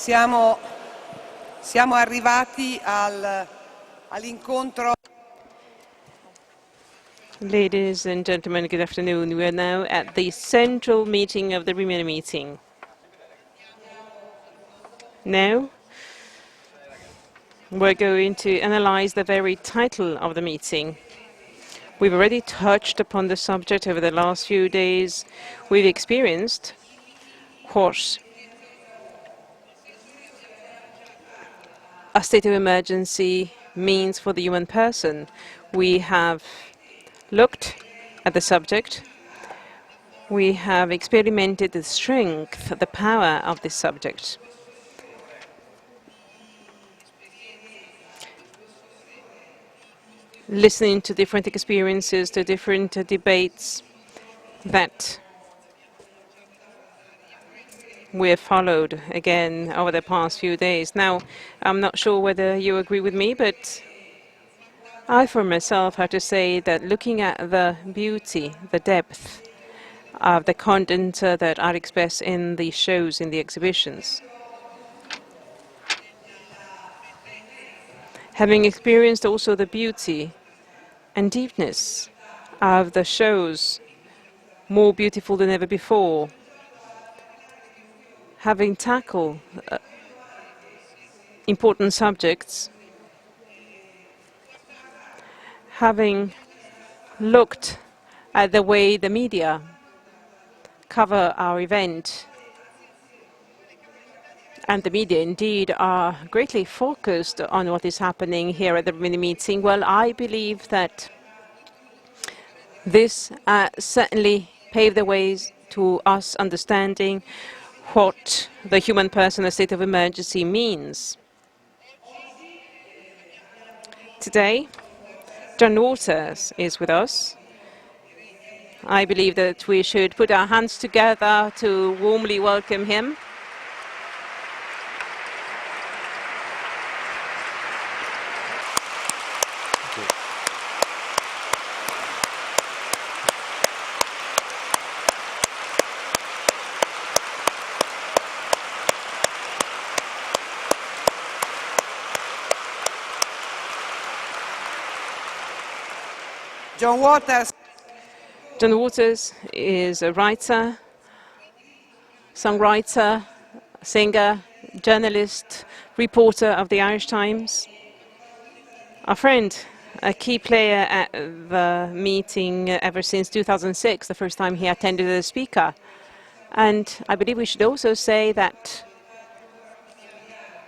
Siamo arrivati all'incontro. Ladies and gentlemen, good afternoon. We are now at the central meeting of the Rimini meeting. Now, we're going to analyze the very title of the meeting. We've already touched upon the subject over the last few days. We've experienced what a state of emergency means for the human person. We have looked at the subject. We have experimented the strength, the power of this subject. Listening to different experiences, to different debates that we have followed again over the past few days. Now, I'm not sure whether you agree with me, but I, for myself, have to say that looking at the beauty, the depth of the content that are expressed in the shows, in the exhibitions, having experienced also the beauty and deepness of the shows, more beautiful than ever before, having tackled important subjects, having looked at the way the media cover our event, and the media indeed are greatly focused on what is happening here at the Rimini meeting, well, I believe that this certainly paved the ways to us understanding what the human person, a state of emergency, means. Today, John Waters is with us. I believe that we should put our hands together to warmly welcome him. John Waters. John Waters is a writer, songwriter, singer, journalist, reporter of the Irish Times, a friend, a key player at the meeting ever since 2006, the first time he attended as a speaker. And I believe we should also say that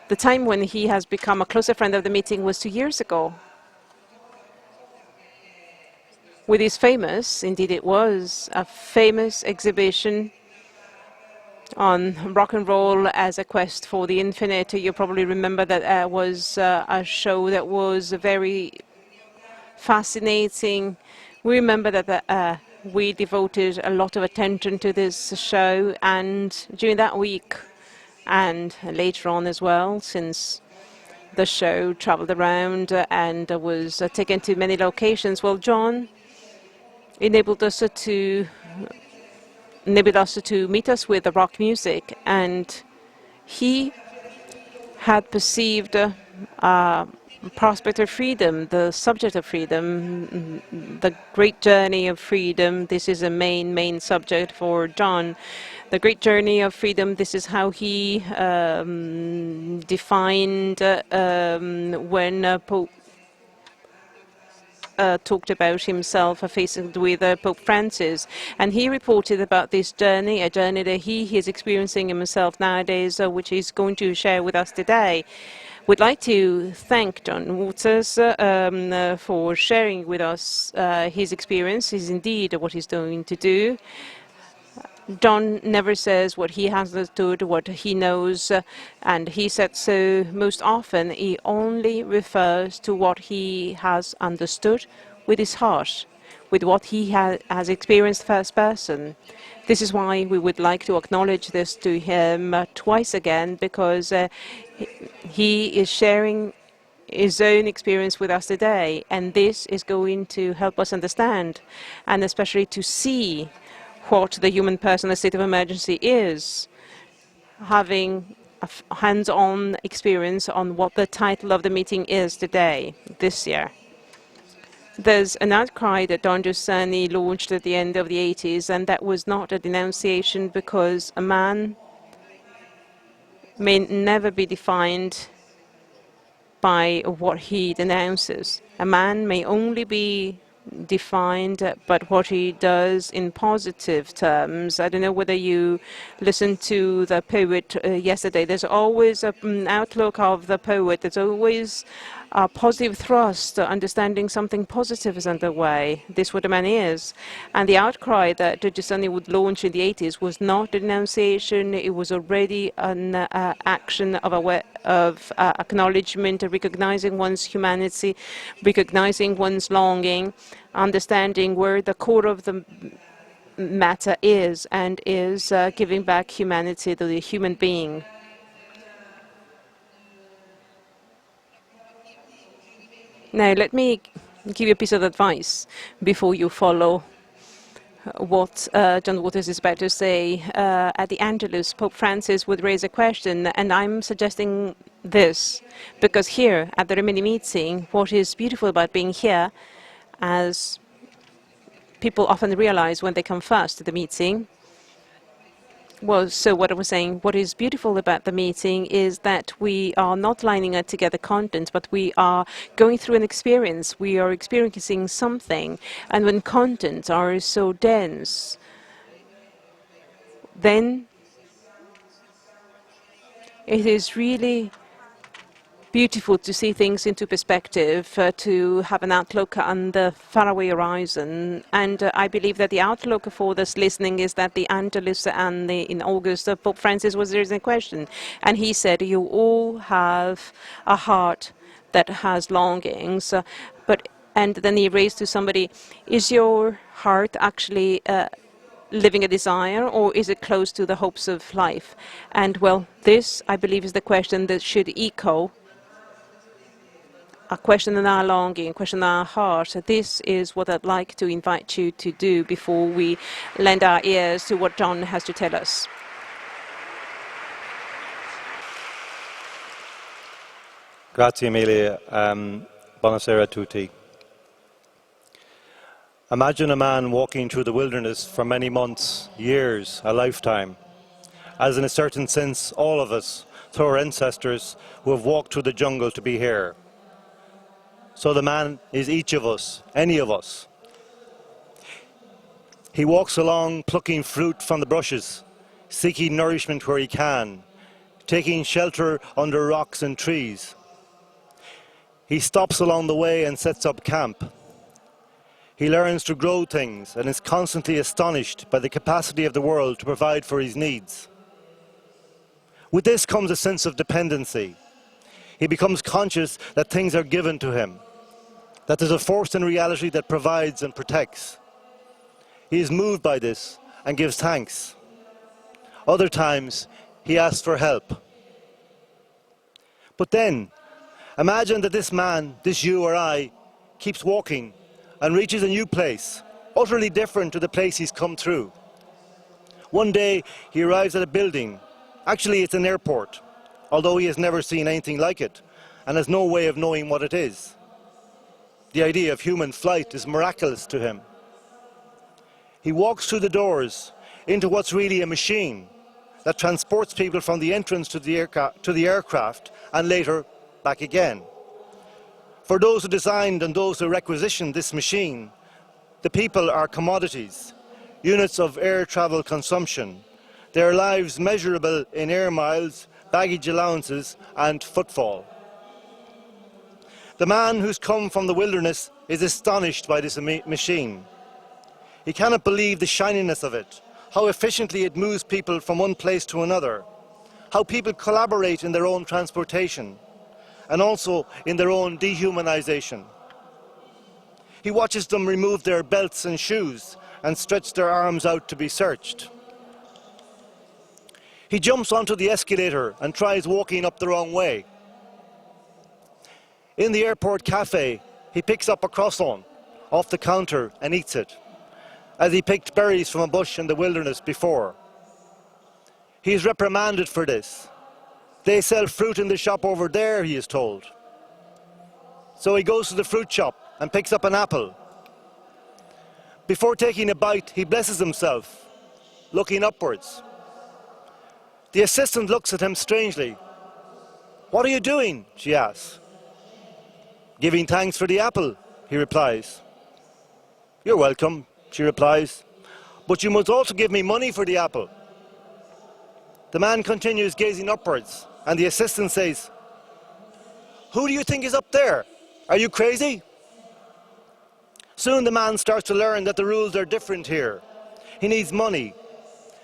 the time when he has become a closer friend of the meeting was 2 years ago, with his famous, indeed it was, a famous exhibition on rock and roll as a quest for the infinite. You probably remember that was a show that was very fascinating. We remember that we devoted a lot of attention to this show, and during that week and later on as well, since the show traveled around and was taken to many locations, well, John enabled us to meet us with the rock music, and he had perceived prospect of freedom, the subject of freedom, the great journey of freedom. This is a main subject for John. The great journey of freedom, this is how he defined when Pope talked about himself facing with Pope Francis, and he reported about this journey, a journey that he is experiencing himself nowadays, which he's going to share with us today. We'd like to thank John Waters for sharing with us his experience. Is indeed what he's going to do. John never says what he has understood, what he knows, and he said so most often. He only refers to what he has understood with his heart, with what he has experienced first person. This is why we would like to acknowledge this to him twice again, because he is sharing his own experience with us today, and this is going to help us understand, and especially to see what the human person, a state of emergency, is, having hands-on experience on what the title of the meeting is today, this year. There's an outcry that Sahni launched at the end of the 80s, and that was not a denunciation because a man may never be defined by what he denounces. A man may only be defined by what he does in positive terms. I don't know whether you listened to the poet yesterday. There's always an outlook of the poet. There's always a positive thrust, understanding something positive is underway. This is what a man is. And the outcry that Sahni would launch in the 80s was not a denunciation. It was already an action of acknowledgement, recognizing one's humanity, recognizing one's longing, understanding where the core of the matter is, and is giving back humanity to the human being. Now, let me give you a piece of advice before you follow what John Waters is about to say. At the Angelus, Pope Francis would raise a question, and I'm suggesting this, because here at the Rimini meeting, what is beautiful about being here, as people often realize when they come first to the meeting, so what I was saying, what is beautiful about the meeting is that we are not lining up together content, but we are going through an experience. We are experiencing something. And when contents are so dense, then it is really beautiful to see things into perspective, to have an outlook on the faraway horizon. And I believe that the outlook for this listening is that the Angelus and in August, Pope Francis was raising a question. And he said, you all have a heart that has longings. And then he raised to somebody, is your heart actually living a desire, or is it close to the hopes of life? And well, this, I believe, is the question that should echo a question in our longing, a question in our heart. This is what I'd like to invite you to do before we lend our ears to what John has to tell us. Grazie, Emilia. Buonasera a tutti. Imagine a man walking through the wilderness for many months, years, a lifetime. As in a certain sense, all of us, through our ancestors who have walked through the jungle to be here. So the man is each of us, any of us. He walks along plucking fruit from the bushes, seeking nourishment where he can, taking shelter under rocks and trees. He stops along the way and sets up camp. He learns to grow things and is constantly astonished by the capacity of the world to provide for his needs. With this comes a sense of dependency. He becomes conscious that things are given to him, that there's a force in reality that provides and protects. He is moved by this and gives thanks. Other times, he asks for help. But then, imagine that this man, this you or I, keeps walking and reaches a new place, utterly different to the place he's come through. One day, he arrives at a building. Actually, it's an airport, although he has never seen anything like it and has no way of knowing what it is. The idea of human flight is miraculous to him. He walks through the doors into what's really a machine that transports people from the entrance to the aircraft and later back again. For those who designed and those who requisitioned this machine, the people are commodities, units of air travel consumption, their lives measurable in air miles, baggage allowances and footfall. The man who's come from the wilderness is astonished by this machine. He cannot believe the shininess of it, how efficiently it moves people from one place to another, how people collaborate in their own transportation, and also in their own dehumanization. He watches them remove their belts and shoes and stretch their arms out to be searched. He jumps onto the escalator and tries walking up the wrong way. In the airport cafe, he picks up a croissant off the counter and eats it, as he picked berries from a bush in the wilderness before. He is reprimanded for this. They sell fruit in the shop over there, he is told. So he goes to the fruit shop and picks up an apple. Before taking a bite, he blesses himself, looking upwards. The assistant looks at him strangely. "What are you doing?" she asks. "Giving thanks for the apple," he replies. "You're welcome," she replies, "but you must also give me money for the apple." The man continues gazing upwards, and the assistant says, "Who do you think is up there? Are you crazy?" Soon the man starts to learn that the rules are different here. He needs money,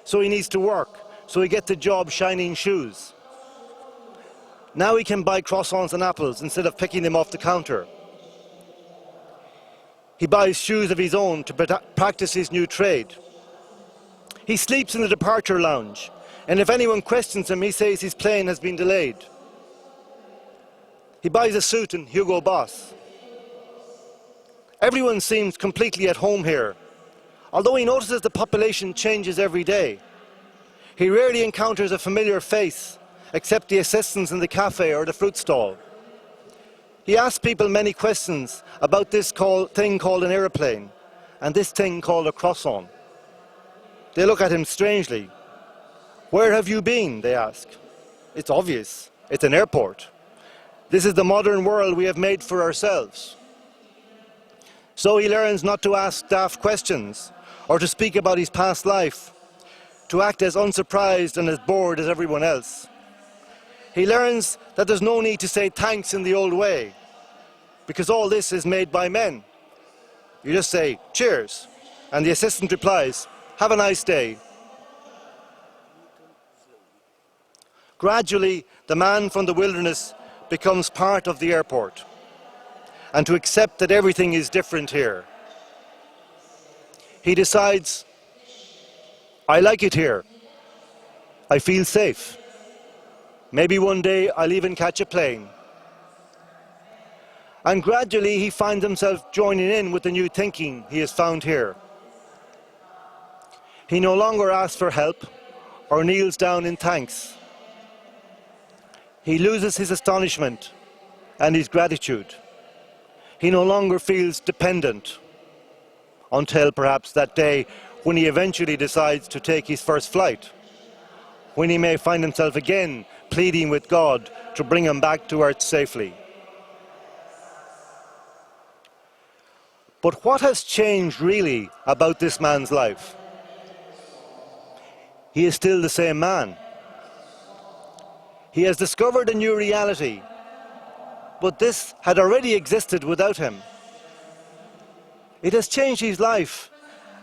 so he needs to work, so he gets a job shining shoes. Now he can buy croissants and apples instead of picking them off the counter. He buys shoes of his own to practice his new trade. He sleeps in the departure lounge, and if anyone questions him, he says his plane has been delayed. He buys a suit in Hugo Boss. Everyone seems completely at home here, although he notices the population changes every day. He rarely encounters a familiar face, except the assistants in the cafe or the fruit stall. He asks people many questions about this thing called an aeroplane and this thing called a croissant. They look at him strangely. "Where have you been?" they ask. It's obvious. It's an airport. This is the modern world we have made for ourselves. So he learns not to ask daft questions or to speak about his past life, to act as unsurprised and as bored as everyone else. He learns that there's no need to say thanks in the old way, because all this is made by men. You just say, "Cheers," and the assistant replies, "Have a nice day." Gradually, the man from the wilderness becomes part of the airport, and to accept that everything is different here. He decides, "I like it here. I feel safe. Maybe one day I'll even catch a plane." And gradually he finds himself joining in with the new thinking he has found here. He no longer asks for help or kneels down in thanks. He loses his astonishment and his gratitude. He no longer feels dependent, until perhaps that day when he eventually decides to take his first flight, when he may find himself again pleading with God to bring him back to earth safely. But what has changed really about this man's life? He is still the same man. He has discovered a new reality, but this had already existed without him. It has changed his life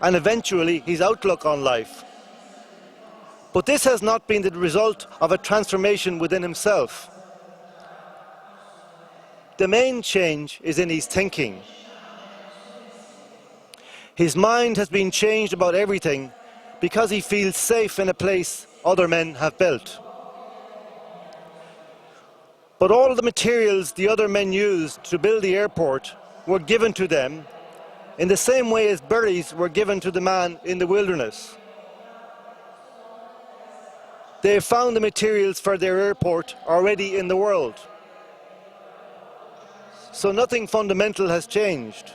and eventually his outlook on life. But this has not been the result of a transformation within himself. The main change is in his thinking. His mind has been changed about everything because he feels safe in a place other men have built. But all of the materials the other men used to build the airport were given to them in the same way as berries were given to the man in the wilderness. They have found the materials for their airport already in the world. So nothing fundamental has changed.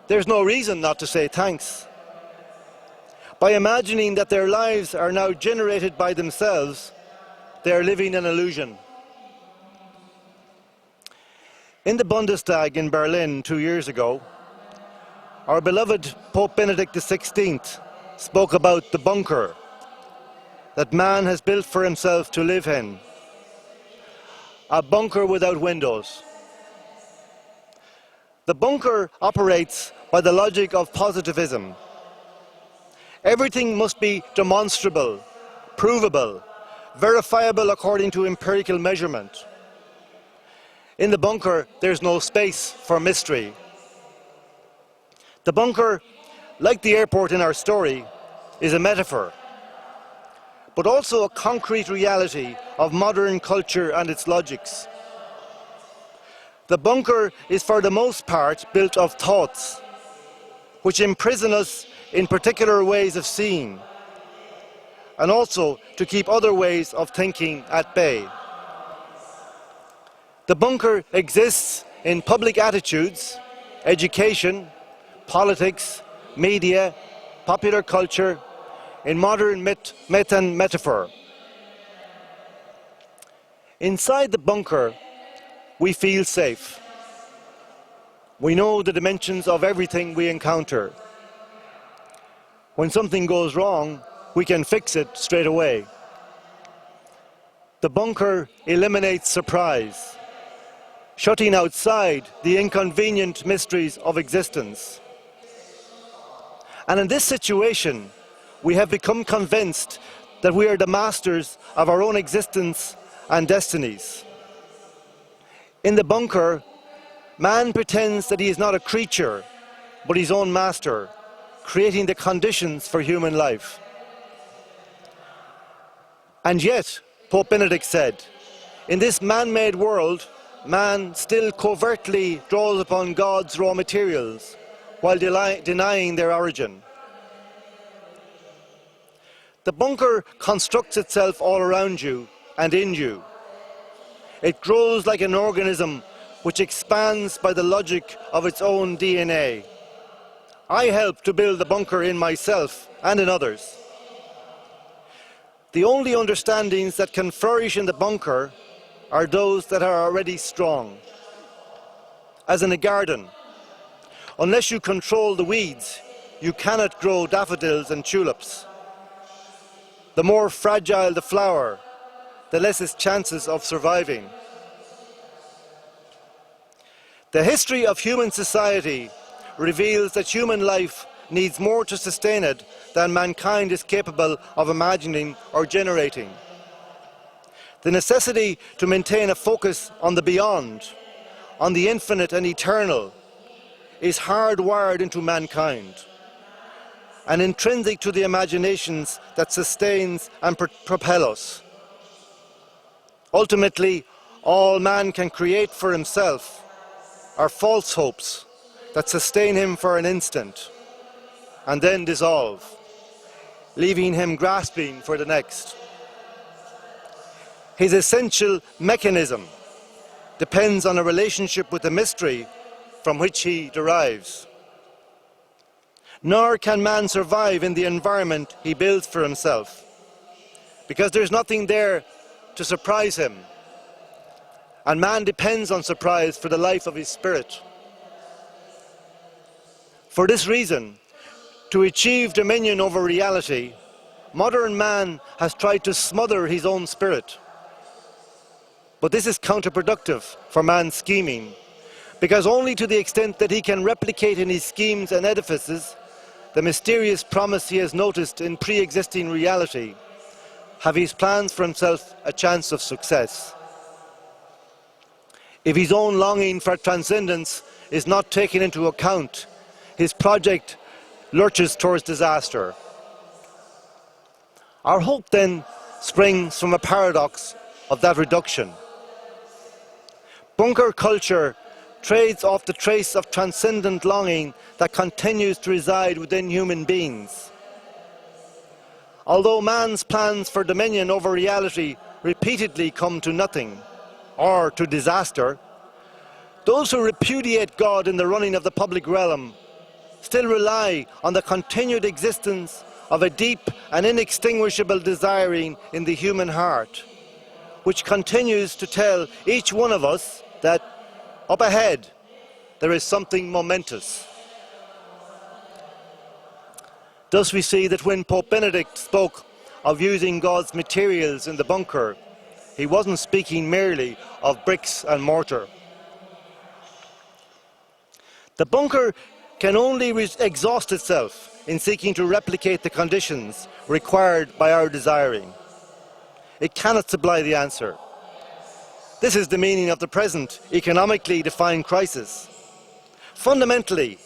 There's no reason not to say thanks. By imagining that their lives are now generated by themselves, they are living an illusion. In the Bundestag in Berlin 2 years ago, our beloved Pope Benedict XVI spoke about the bunker that man has built for himself to live in. A bunker without windows. The bunker operates by the logic of positivism. Everything must be demonstrable, provable, verifiable according to empirical measurement. In the bunker, there's no space for mystery. The bunker, like the airport in our story, is a metaphor, but also a concrete reality of modern culture and its logics. The bunker is for the most part built of thoughts, which imprison us in particular ways of seeing. and also to keep other ways of thinking at bay. The bunker exists in public attitudes, education, politics, media, popular culture, in modern myth and metaphor. Inside the bunker, we feel safe. We know the dimensions of everything we encounter. When something goes wrong, we can fix it straight away. The bunker eliminates surprise, shutting outside the inconvenient mysteries of existence. And in this situation, we have become convinced that we are the masters of our own existence and destinies. In the bunker, man pretends that he is not a creature, but his own master, creating the conditions for human life. And yet, Pope Benedict said, in this man-made world, man still covertly draws upon God's raw materials while denying their origin. The bunker constructs itself all around you and in you. It grows like an organism which expands by the logic of its own DNA. I help to build the bunker in myself and in others. The only understandings that can flourish in the bunker are those that are already strong. As in a garden, unless you control the weeds, you cannot grow daffodils and tulips. The more fragile the flower, the less its chances of surviving. The history of human society reveals that human life needs more to sustain it than mankind is capable of imagining or generating. The necessity to maintain a focus on the beyond, on the infinite and eternal, is hardwired into mankind and intrinsic to the imaginations that sustains and propel us. Ultimately, all man can create for himself are false hopes that sustain him for an instant and then dissolve, leaving him grasping for the next. His essential mechanism depends on a relationship with the mystery from which he derives. Nor can man survive in the environment he builds for himself, because there's nothing there to surprise him, and man depends on surprise for the life of his spirit. For this reason, to achieve dominion over reality, modern man has tried to smother his own spirit. But this is counterproductive for man's scheming, because only to the extent that he can replicate in his schemes and edifices the mysterious promise he has noticed in pre-existing reality, have his plans for himself a chance of success. If his own longing for transcendence is not taken into account, his project lurches towards disaster. Our hope then springs from a paradox of that reduction. Bunker culture trades off the trace of transcendent longing that continues to reside within human beings. Although man's plans for dominion over reality repeatedly come to nothing, or to disaster, those who repudiate God in the running of the public realm still rely on the continued existence of a deep and inextinguishable desiring in the human heart, which continues to tell each one of us that up ahead there is something momentous. Thus we see that when Pope Benedict spoke of using God's materials in the bunker, he wasn't speaking merely of bricks and mortar. The bunker can only exhaust itself in seeking to replicate the conditions required by our desiring. It cannot supply the answer. This is the meaning of the present economically defined crisis. Fundamentally,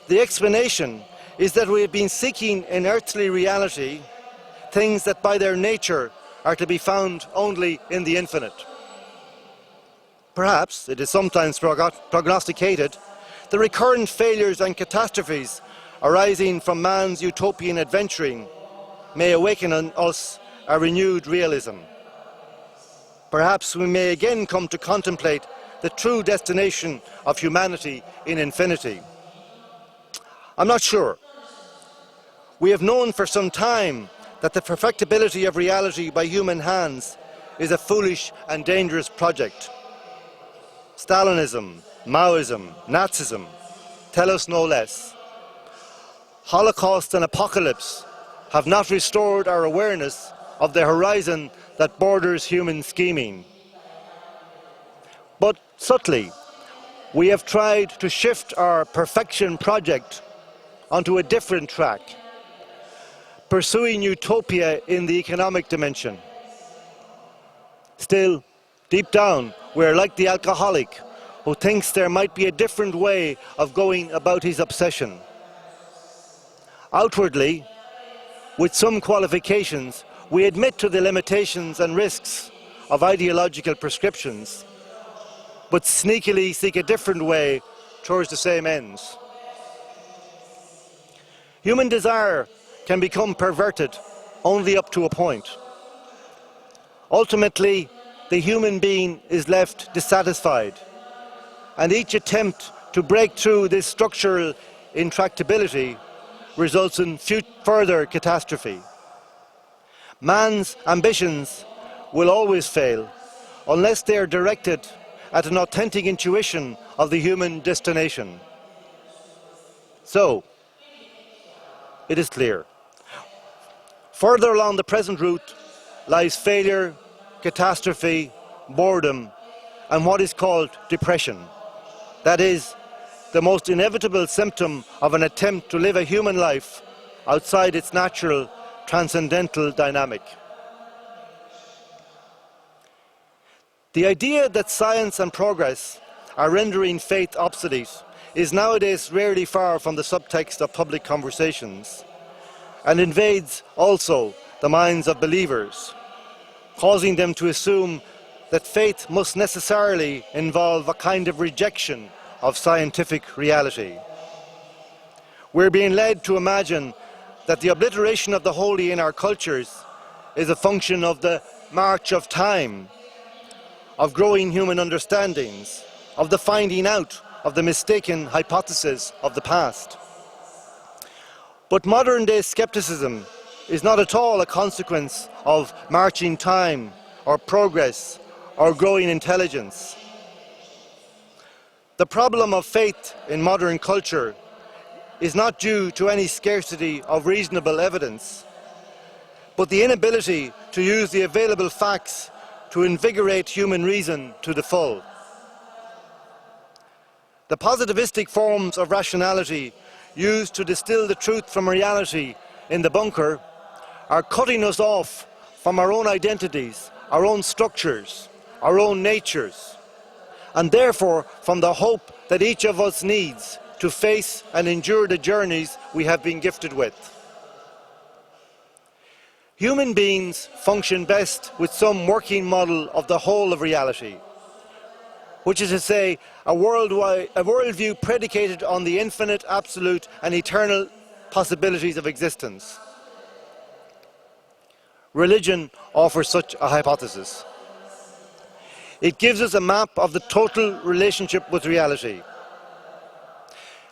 the explanation is that we have been seeking in earthly reality things that by their nature are to be found only in the infinite. Perhaps, it is sometimes prognosticated, the recurrent failures and catastrophes arising from man's utopian adventuring may awaken in us a renewed realism. Perhaps we may again come to contemplate the true destination of humanity in infinity. I'm not sure. We have known for some time that the perfectibility of reality by human hands is a foolish and dangerous project. Stalinism, Maoism, Nazism tell us no less. Holocaust and apocalypse have not restored our awareness of the horizon that borders human scheming. But subtly, we have tried to shift our perfection project onto a different track, pursuing utopia in the economic dimension. Still, deep down, we're like the alcoholic who thinks there might be a different way of going about his obsession. Outwardly, with some qualifications, we admit to the limitations and risks of ideological prescriptions, but sneakily seek a different way towards the same ends. Human desire can become perverted only up to a point. Ultimately, the human being is left dissatisfied, and each attempt to break through this structural intractability results in further catastrophe. Man's ambitions will always fail unless they are directed at an authentic intuition of the human destination. So, it is clear. Further along the present route lies failure, catastrophe, boredom, and what is called depression. That is, the most inevitable symptom of an attempt to live a human life outside its natural, transcendental dynamic. The idea that science and progress are rendering faith obsolete is nowadays rarely far from the subtext of public conversations, and invades also the minds of believers, causing them to assume that faith must necessarily involve a kind of rejection of scientific reality. We're being led to imagine that the obliteration of the holy in our cultures is a function of the march of time, of growing human understandings, of the finding out of the mistaken hypotheses of the past. But modern-day skepticism is not at all a consequence of marching time or progress or growing intelligence. The problem of faith in modern culture is not due to any scarcity of reasonable evidence, but the inability to use the available facts to invigorate human reason to the full. The positivistic forms of rationality used to distill the truth from reality in the bunker are cutting us off from our own identities, our own structures, our own natures, and therefore from the hope that each of us needs to face and endure the journeys we have been gifted with. Human beings function best with some working model of the whole of reality, which is to say, a worldview predicated on the infinite, absolute and eternal possibilities of existence. Religion offers such a hypothesis. It gives us a map of the total relationship with reality.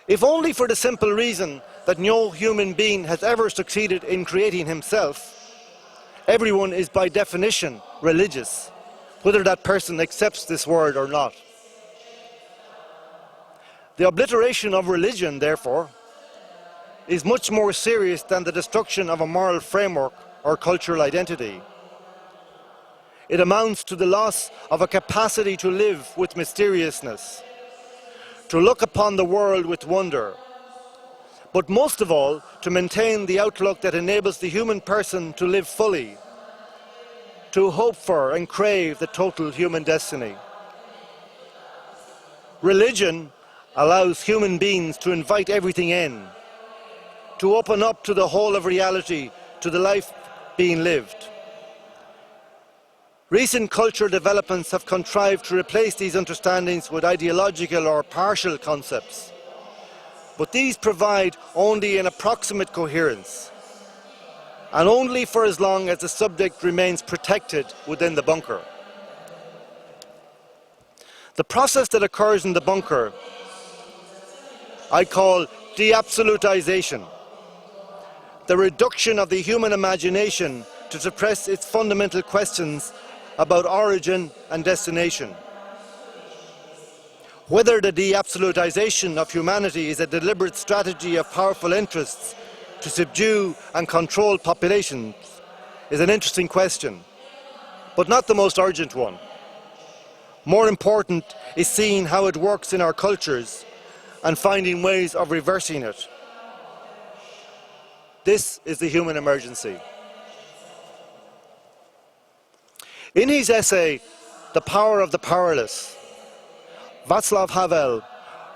If only for the simple reason that no human being has ever succeeded in creating himself, everyone is by definition religious, whether that person accepts this word or not. The obliteration of religion, therefore, is much more serious than the destruction of a moral framework or cultural identity. It amounts to the loss of a capacity to live with mysteriousness, to look upon the world with wonder, but most of all, to maintain the outlook that enables the human person to live fully, to hope for and crave the total human destiny. Religion allows human beings to invite everything in, to open up to the whole of reality, to the life being lived. Recent cultural developments have contrived to replace these understandings with ideological or partial concepts, but these provide only an approximate coherence. and only for as long as the subject remains protected within the bunker. The process that occurs in the bunker I call de-absolutization, the reduction of the human imagination to suppress its fundamental questions about origin and destination. Whether the de-absolutization of humanity is a deliberate strategy of powerful interests to subdue and control populations is an interesting question, but not the most urgent one. More important is seeing how it works in our cultures and finding ways of reversing it. This is the human emergency. In his essay, The Power of the Powerless, Václav Havel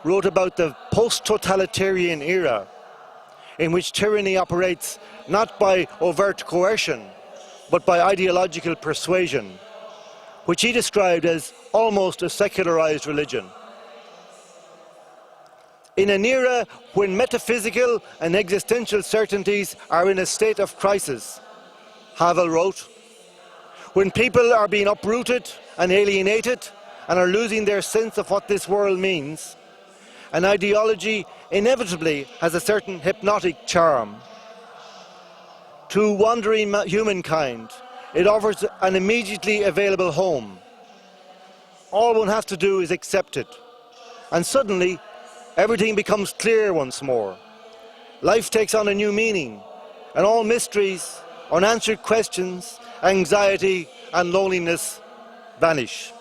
wrote about the post-totalitarian era in which tyranny operates not by overt coercion, but by ideological persuasion, which he described as almost a secularized religion. In an era when metaphysical and existential certainties are in a state of crisis, Havel wrote, when people are being uprooted and alienated and are losing their sense of what this world means, an ideology inevitably has a certain hypnotic charm. To wandering humankind, it offers an immediately available home. All one has to do is accept it, and suddenly everything becomes clear once more. Life takes on a new meaning, and all mysteries, unanswered questions, anxiety and loneliness vanish.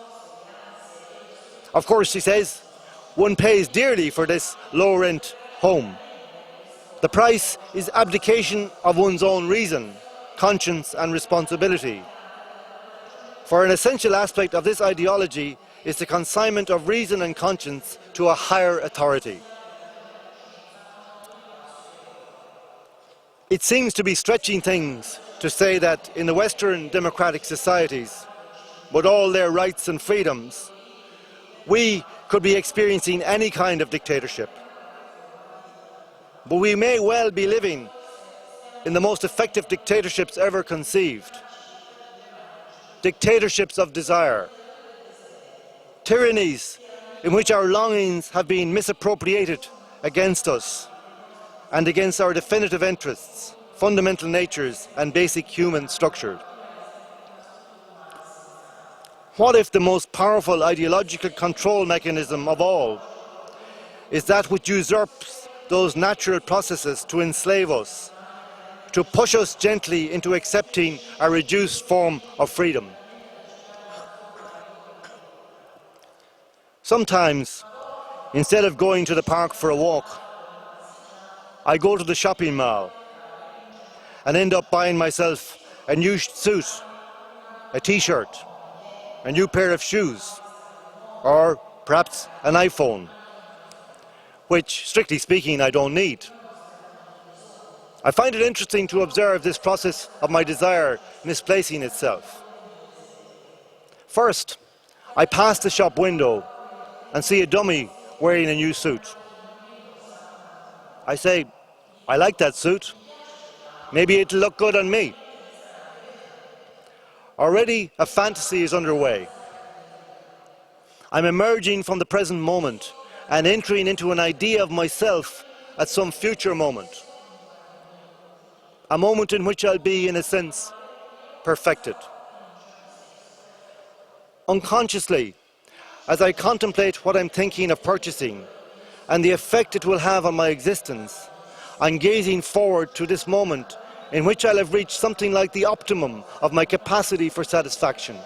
Of course, he says, one pays dearly for this low-rent home. The price is abdication of one's own reason, conscience and responsibility. For an essential aspect of this ideology is the consignment of reason and conscience to a higher authority. It seems to be stretching things to say that in the Western democratic societies, with all their rights and freedoms, we could be experiencing any kind of dictatorship. But we may well be living in the most effective dictatorships ever conceived. Dictatorships of desire. Tyrannies in which our longings have been misappropriated against us and against our definitive interests, fundamental natures and basic human structure. What if the most powerful ideological control mechanism of all is that which usurps those natural processes to enslave us, to push us gently into accepting a reduced form of freedom? Sometimes, instead of going to the park for a walk, I go to the shopping mall and end up buying myself a new suit, a t-shirt, a new pair of shoes, or perhaps an iPhone, which, strictly speaking, I don't need. I find it interesting to observe this process of my desire misplacing itself. First, I pass the shop window and see a dummy wearing a new suit. I say, I like that suit. Maybe it'll look good on me. Already a fantasy is underway. I'm emerging from the present moment and entering into an idea of myself at some future moment. A moment in which I'll be, in a sense, perfected. Unconsciously, as I contemplate what I'm thinking of purchasing and the effect it will have on my existence, I'm gazing forward to this moment in which I'll have reached something like the optimum of my capacity for satisfaction.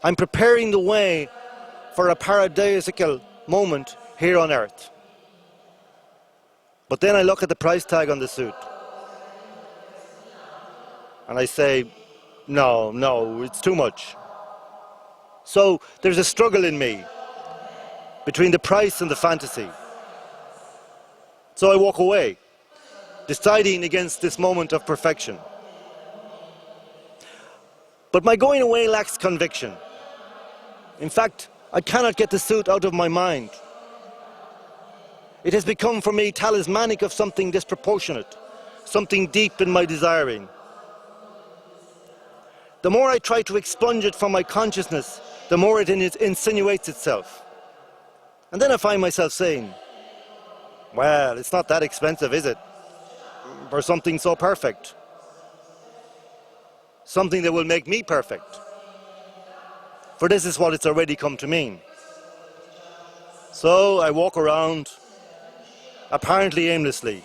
I'm preparing the way for a paradisiacal moment here on earth. But then I look at the price tag on the suit and I say, no, it's too much. So there's a struggle in me between the price and the fantasy. So I walk away, deciding against this moment of perfection. But my going away lacks conviction. In fact, I cannot get the suit out of my mind. It has become for me talismanic of something disproportionate, something deep in my desiring. The more I try to expunge it from my consciousness, the more it insinuates itself. And then I find myself saying, well, it's not that expensive, is it? For something so perfect. Something that will make me perfect. For this is what it's already come to mean. So I walk around, apparently aimlessly.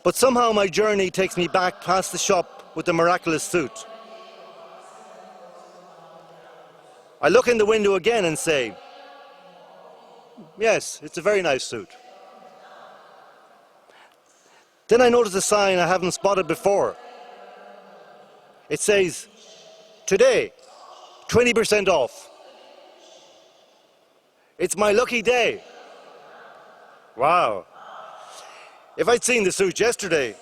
But somehow my journey takes me back past the shop with the miraculous suit. I look in the window again and say, yes, it's a very nice suit. Then I notice a sign I haven't spotted before. It says, today, 20% off. It's my lucky day. Wow. If I'd seen the suit yesterday,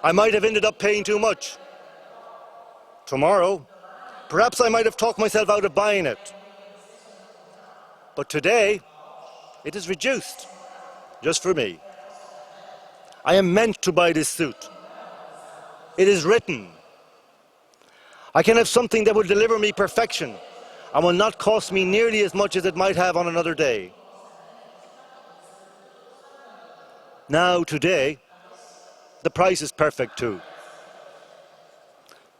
I might have ended up paying too much. Tomorrow, perhaps I might have talked myself out of buying it. But today, it is reduced, just for me. I am meant to buy this suit. It is written. I can have something that will deliver me perfection and will not cost me nearly as much as it might have on another day. Now, today, the price is perfect too.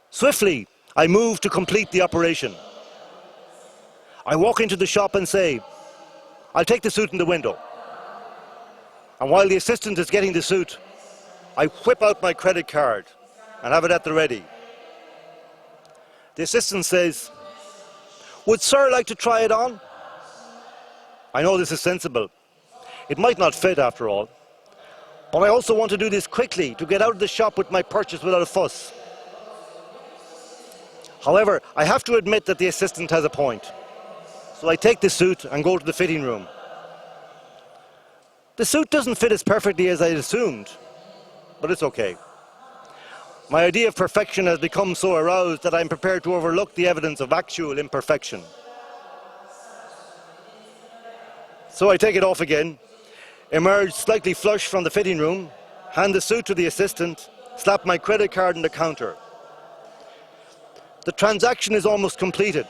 Swiftly, I move to complete the operation. I walk into the shop and say, I'll take the suit in the window. And while the assistant is getting the suit, I whip out my credit card and have it at the ready. The assistant says, would sir like to try it on? I know this is sensible. It might not fit after all. But I also want to do this quickly to get out of the shop with my purchase without a fuss. However, I have to admit that the assistant has a point. So I take the suit and go to the fitting room. The suit doesn't fit as perfectly as I had assumed, but it's okay. My idea of perfection has become so aroused that I'm prepared to overlook the evidence of actual imperfection. So I take it off again, emerge slightly flushed from the fitting room, hand the suit to the assistant, slap my credit card on the counter. The transaction is almost completed,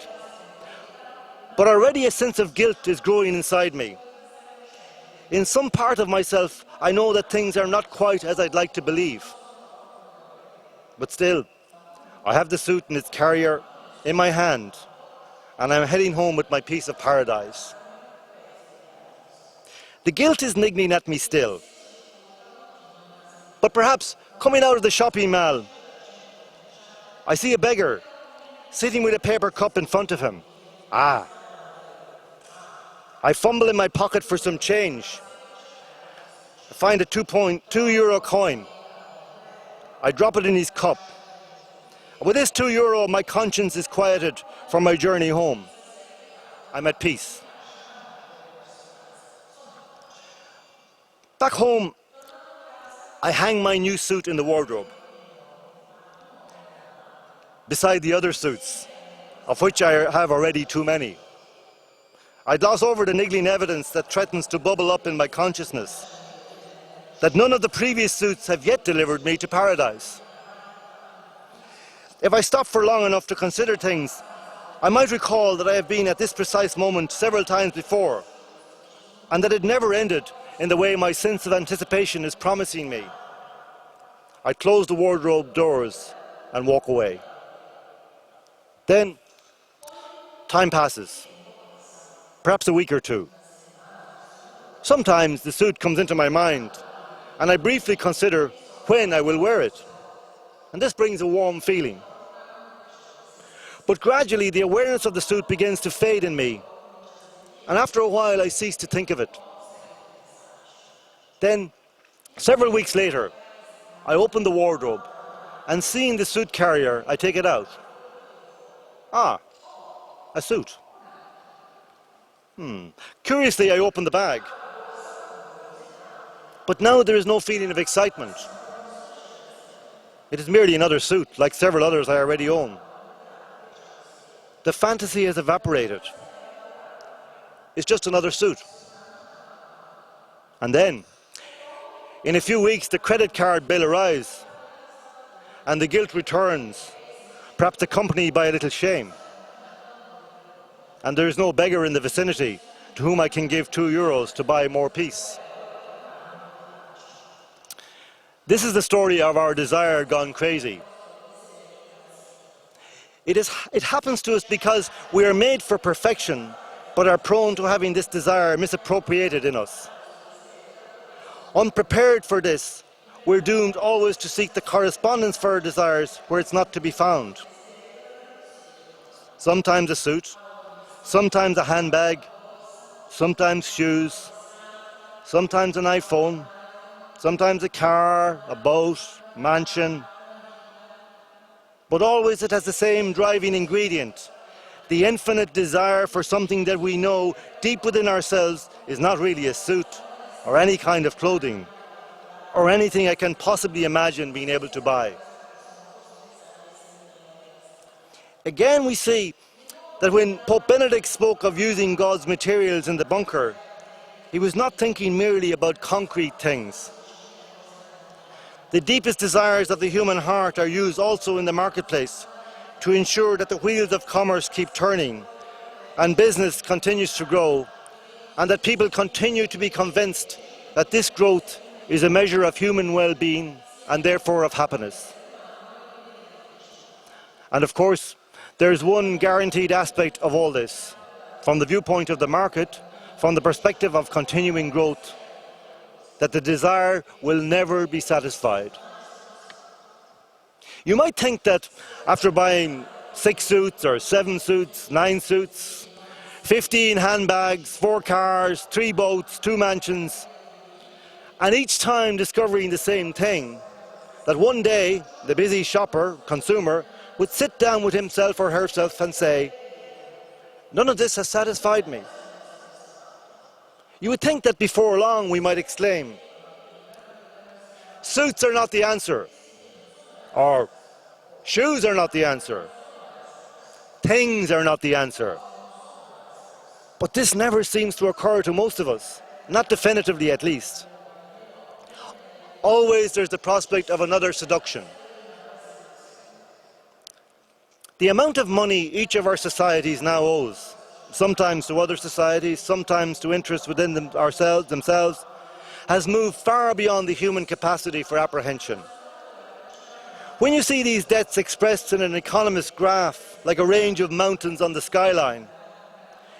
but already a sense of guilt is growing inside me. In some part of myself, I know that things are not quite as I'd like to believe. But still, I have the suit and its carrier in my hand, and I'm heading home with my piece of paradise. The guilt is niggling at me still. But perhaps, coming out of the shopping mall, I see a beggar sitting with a paper cup in front of him. Ah. I fumble in my pocket for some change. I find a €2 coin. I drop it in his cup. With this €2, my conscience is quieted for my journey home. I'm at peace. Back home, I hang my new suit in the wardrobe, beside the other suits, of which I have already too many. I gloss over the niggling evidence that threatens to bubble up in my consciousness, that none of the previous suits have yet delivered me to paradise. If I stop for long enough to consider things, I might recall that I have been at this precise moment several times before, and that it never ended in the way my sense of anticipation is promising me. I close the wardrobe doors and walk away. Then, time passes, perhaps a week or two. Sometimes the suit comes into my mind, and I briefly consider when I will wear it. And this brings a warm feeling. But gradually the awareness of the suit begins to fade in me, and after a while I cease to think of it. Then, several weeks later, I open the wardrobe, and seeing the suit carrier, I take it out. Ah, a suit. Curiously, I open the bag. But now there is no feeling of excitement. It is merely another suit, like several others I already own. The fantasy has evaporated. It's just another suit. And then, In a few weeks, the credit card bill arrives, and the guilt returns, perhaps accompanied by a little shame. And there is no beggar in the vicinity to whom I can give €2 to buy more peace. This is the story of our desire gone crazy. It happens to us because we are made for perfection, but are prone to having this desire misappropriated in us. Unprepared for this, we're doomed always to seek the correspondence for our desires where it's not to be found. Sometimes a suit, sometimes a handbag, sometimes shoes, sometimes an iPhone, sometimes a car, a boat, mansion. But always it has the same driving ingredient, the infinite desire for something that we know deep within ourselves is not really a suit or any kind of clothing or anything I can possibly imagine being able to buy. Again, we see that when Pope Benedict spoke of using God's materials in the bunker, he was not thinking merely about concrete things. The deepest desires of the human heart are used also in the marketplace to ensure that the wheels of commerce keep turning and business continues to grow, and that people continue to be convinced that this growth is a measure of human well-being and therefore of happiness. And of course, there's one guaranteed aspect of all this. From the viewpoint of the market, from the perspective of continuing growth, that the desire will never be satisfied. You might think that after buying 6 suits or 7 suits, 9 suits, 15 handbags, 4 cars, 3 boats, 2 mansions, and each time discovering the same thing, that one day the busy shopper, consumer, would sit down with himself or herself and say, none of this has satisfied me. You would think that before long we might exclaim, suits are not the answer, or shoes are not the answer, things are not the answer. But this never seems to occur to most of us, not definitively at least. Always there's the prospect of another seduction. The amount of money each of our societies now owes, sometimes to other societies, sometimes to interests within themselves, has moved far beyond the human capacity for apprehension. When you see these debts expressed in an economist's graph, like a range of mountains on the skyline,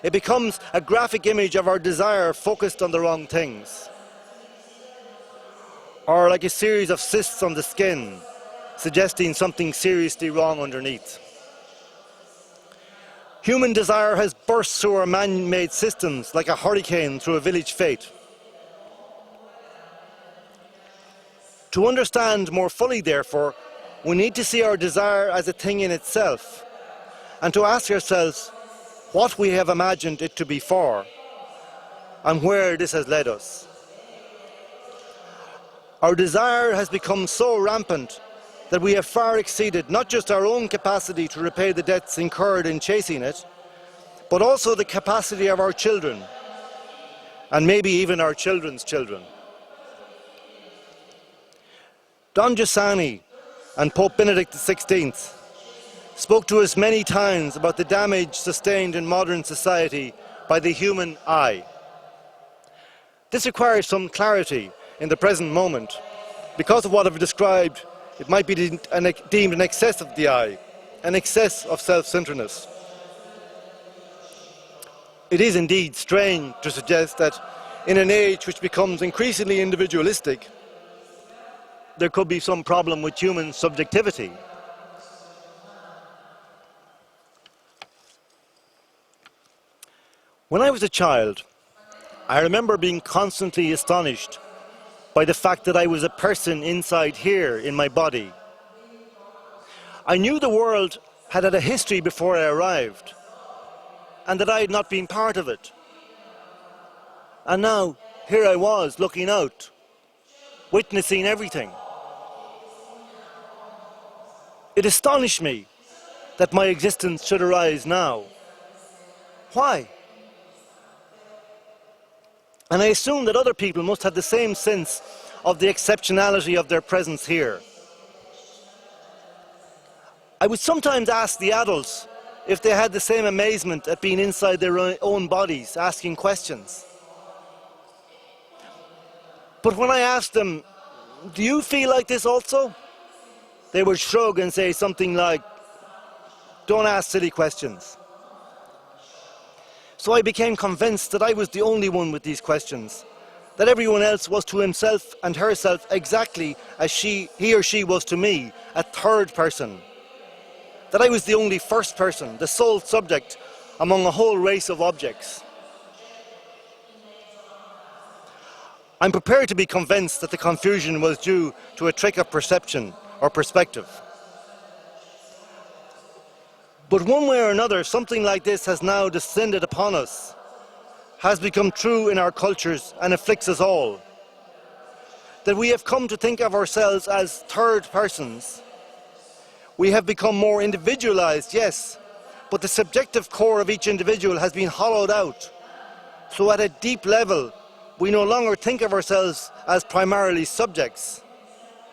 it becomes a graphic image of our desire focused on the wrong things. Or like a series of cysts on the skin, suggesting something seriously wrong underneath. Human desire has burst through our man-made systems like a hurricane through a village fete. To understand more fully, therefore, we need to see our desire as a thing in itself, and to ask ourselves what we have imagined it to be for, and where this has led us. Our desire has become so rampant that we have far exceeded not just our own capacity to repay the debts incurred in chasing it, but also the capacity of our children, and maybe even our children's children. Tanja Sahni and Pope Benedict XVI spoke to us many times about the damage sustained in modern society by the human eye. This requires some clarity in the present moment. Because of what I've described, it might be deemed an excess of the eye, an excess of self-centeredness. It is indeed strange to suggest that in an age which becomes increasingly individualistic, there could be some problem with human subjectivity. When I was a child, I remember being constantly astonished by the fact that I was a person inside here in my body. I knew the world had had a history before I arrived, and that I had not been part of it. And now, here I was, looking out, witnessing everything. It astonished me that my existence should arise now. Why? And I assumed that other people must have the same sense of the exceptionality of their presence here. I would sometimes ask the adults if they had the same amazement at being inside their own bodies, asking questions. But when I asked them, do you feel like this also? They would shrug and say something like, don't ask silly questions. So I became convinced that I was the only one with these questions, that everyone else was to himself and herself exactly as he or she was to me, a third person. That I was the only first person, the sole subject among a whole race of objects. I'm prepared to be convinced that the confusion was due to a trick of perception or perspective. But one way or another, something like this has now descended upon us, has become true in our cultures and afflicts us all. That we have come to think of ourselves as third persons. We have become more individualized, yes, but the subjective core of each individual has been hollowed out. So at a deep level, we no longer think of ourselves as primarily subjects,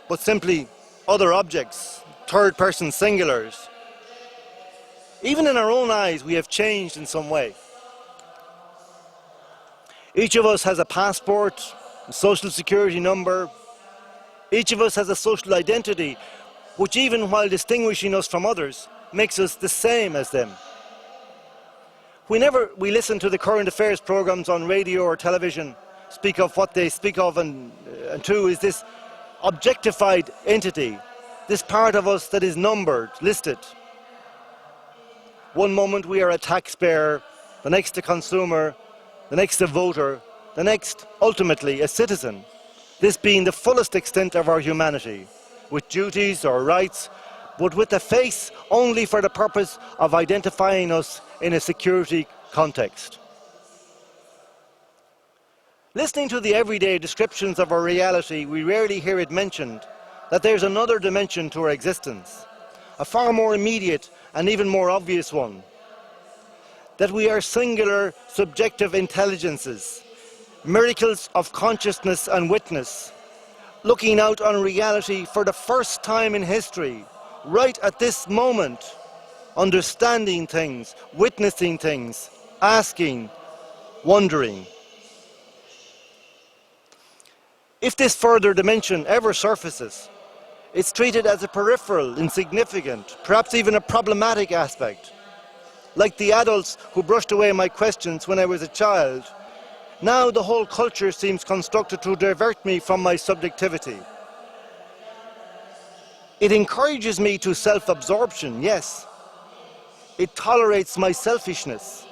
but simply other objects, third-person singulars. Even in our own eyes, we have changed in some way. Each of us has a passport, a social security number. Each of us has a social identity, which even while distinguishing us from others, makes us the same as them. Whenever we listen to the current affairs programs on radio or television, speak of what they speak of and too is this objectified entity, this part of us that is numbered, listed. One moment we are a taxpayer, the next a consumer, the next a voter, the next ultimately a citizen, this being the fullest extent of our humanity, with duties or rights, but with a face only for the purpose of identifying us in a security context. Listening to the everyday descriptions of our reality, we rarely hear it mentioned that there's another dimension to our existence, a far more immediate and even more obvious one. That we are singular, subjective intelligences, miracles of consciousness and witness, looking out on reality for the first time in history, right at this moment, understanding things, witnessing things, asking, wondering. If this further dimension ever surfaces, it's treated as a peripheral, insignificant, perhaps even a problematic aspect. Like the adults who brushed away my questions when I was a child, now the whole culture seems constructed to divert me from my subjectivity. It encourages me to self-absorption, yes. It tolerates my selfishness.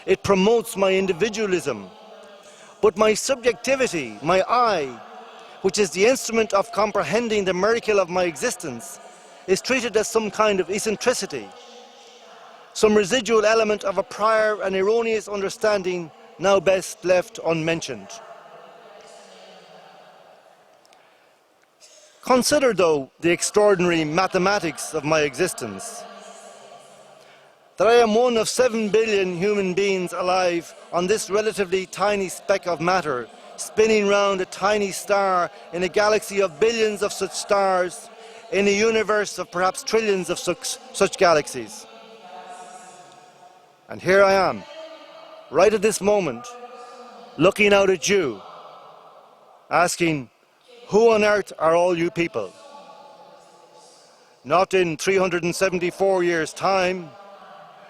It promotes my individualism. But my subjectivity, my I, which is the instrument of comprehending the miracle of my existence, is treated as some kind of eccentricity, some residual element of a prior and erroneous understanding now best left unmentioned. Consider, though, the extraordinary mathematics of my existence. That I am one of 7 billion human beings alive on this relatively tiny speck of matter, spinning round a tiny star in a galaxy of billions of such stars, in a universe of perhaps trillions of such galaxies. And here I am, right at this moment, looking out at you, asking, who on earth are all you people? Not in 374 years' time,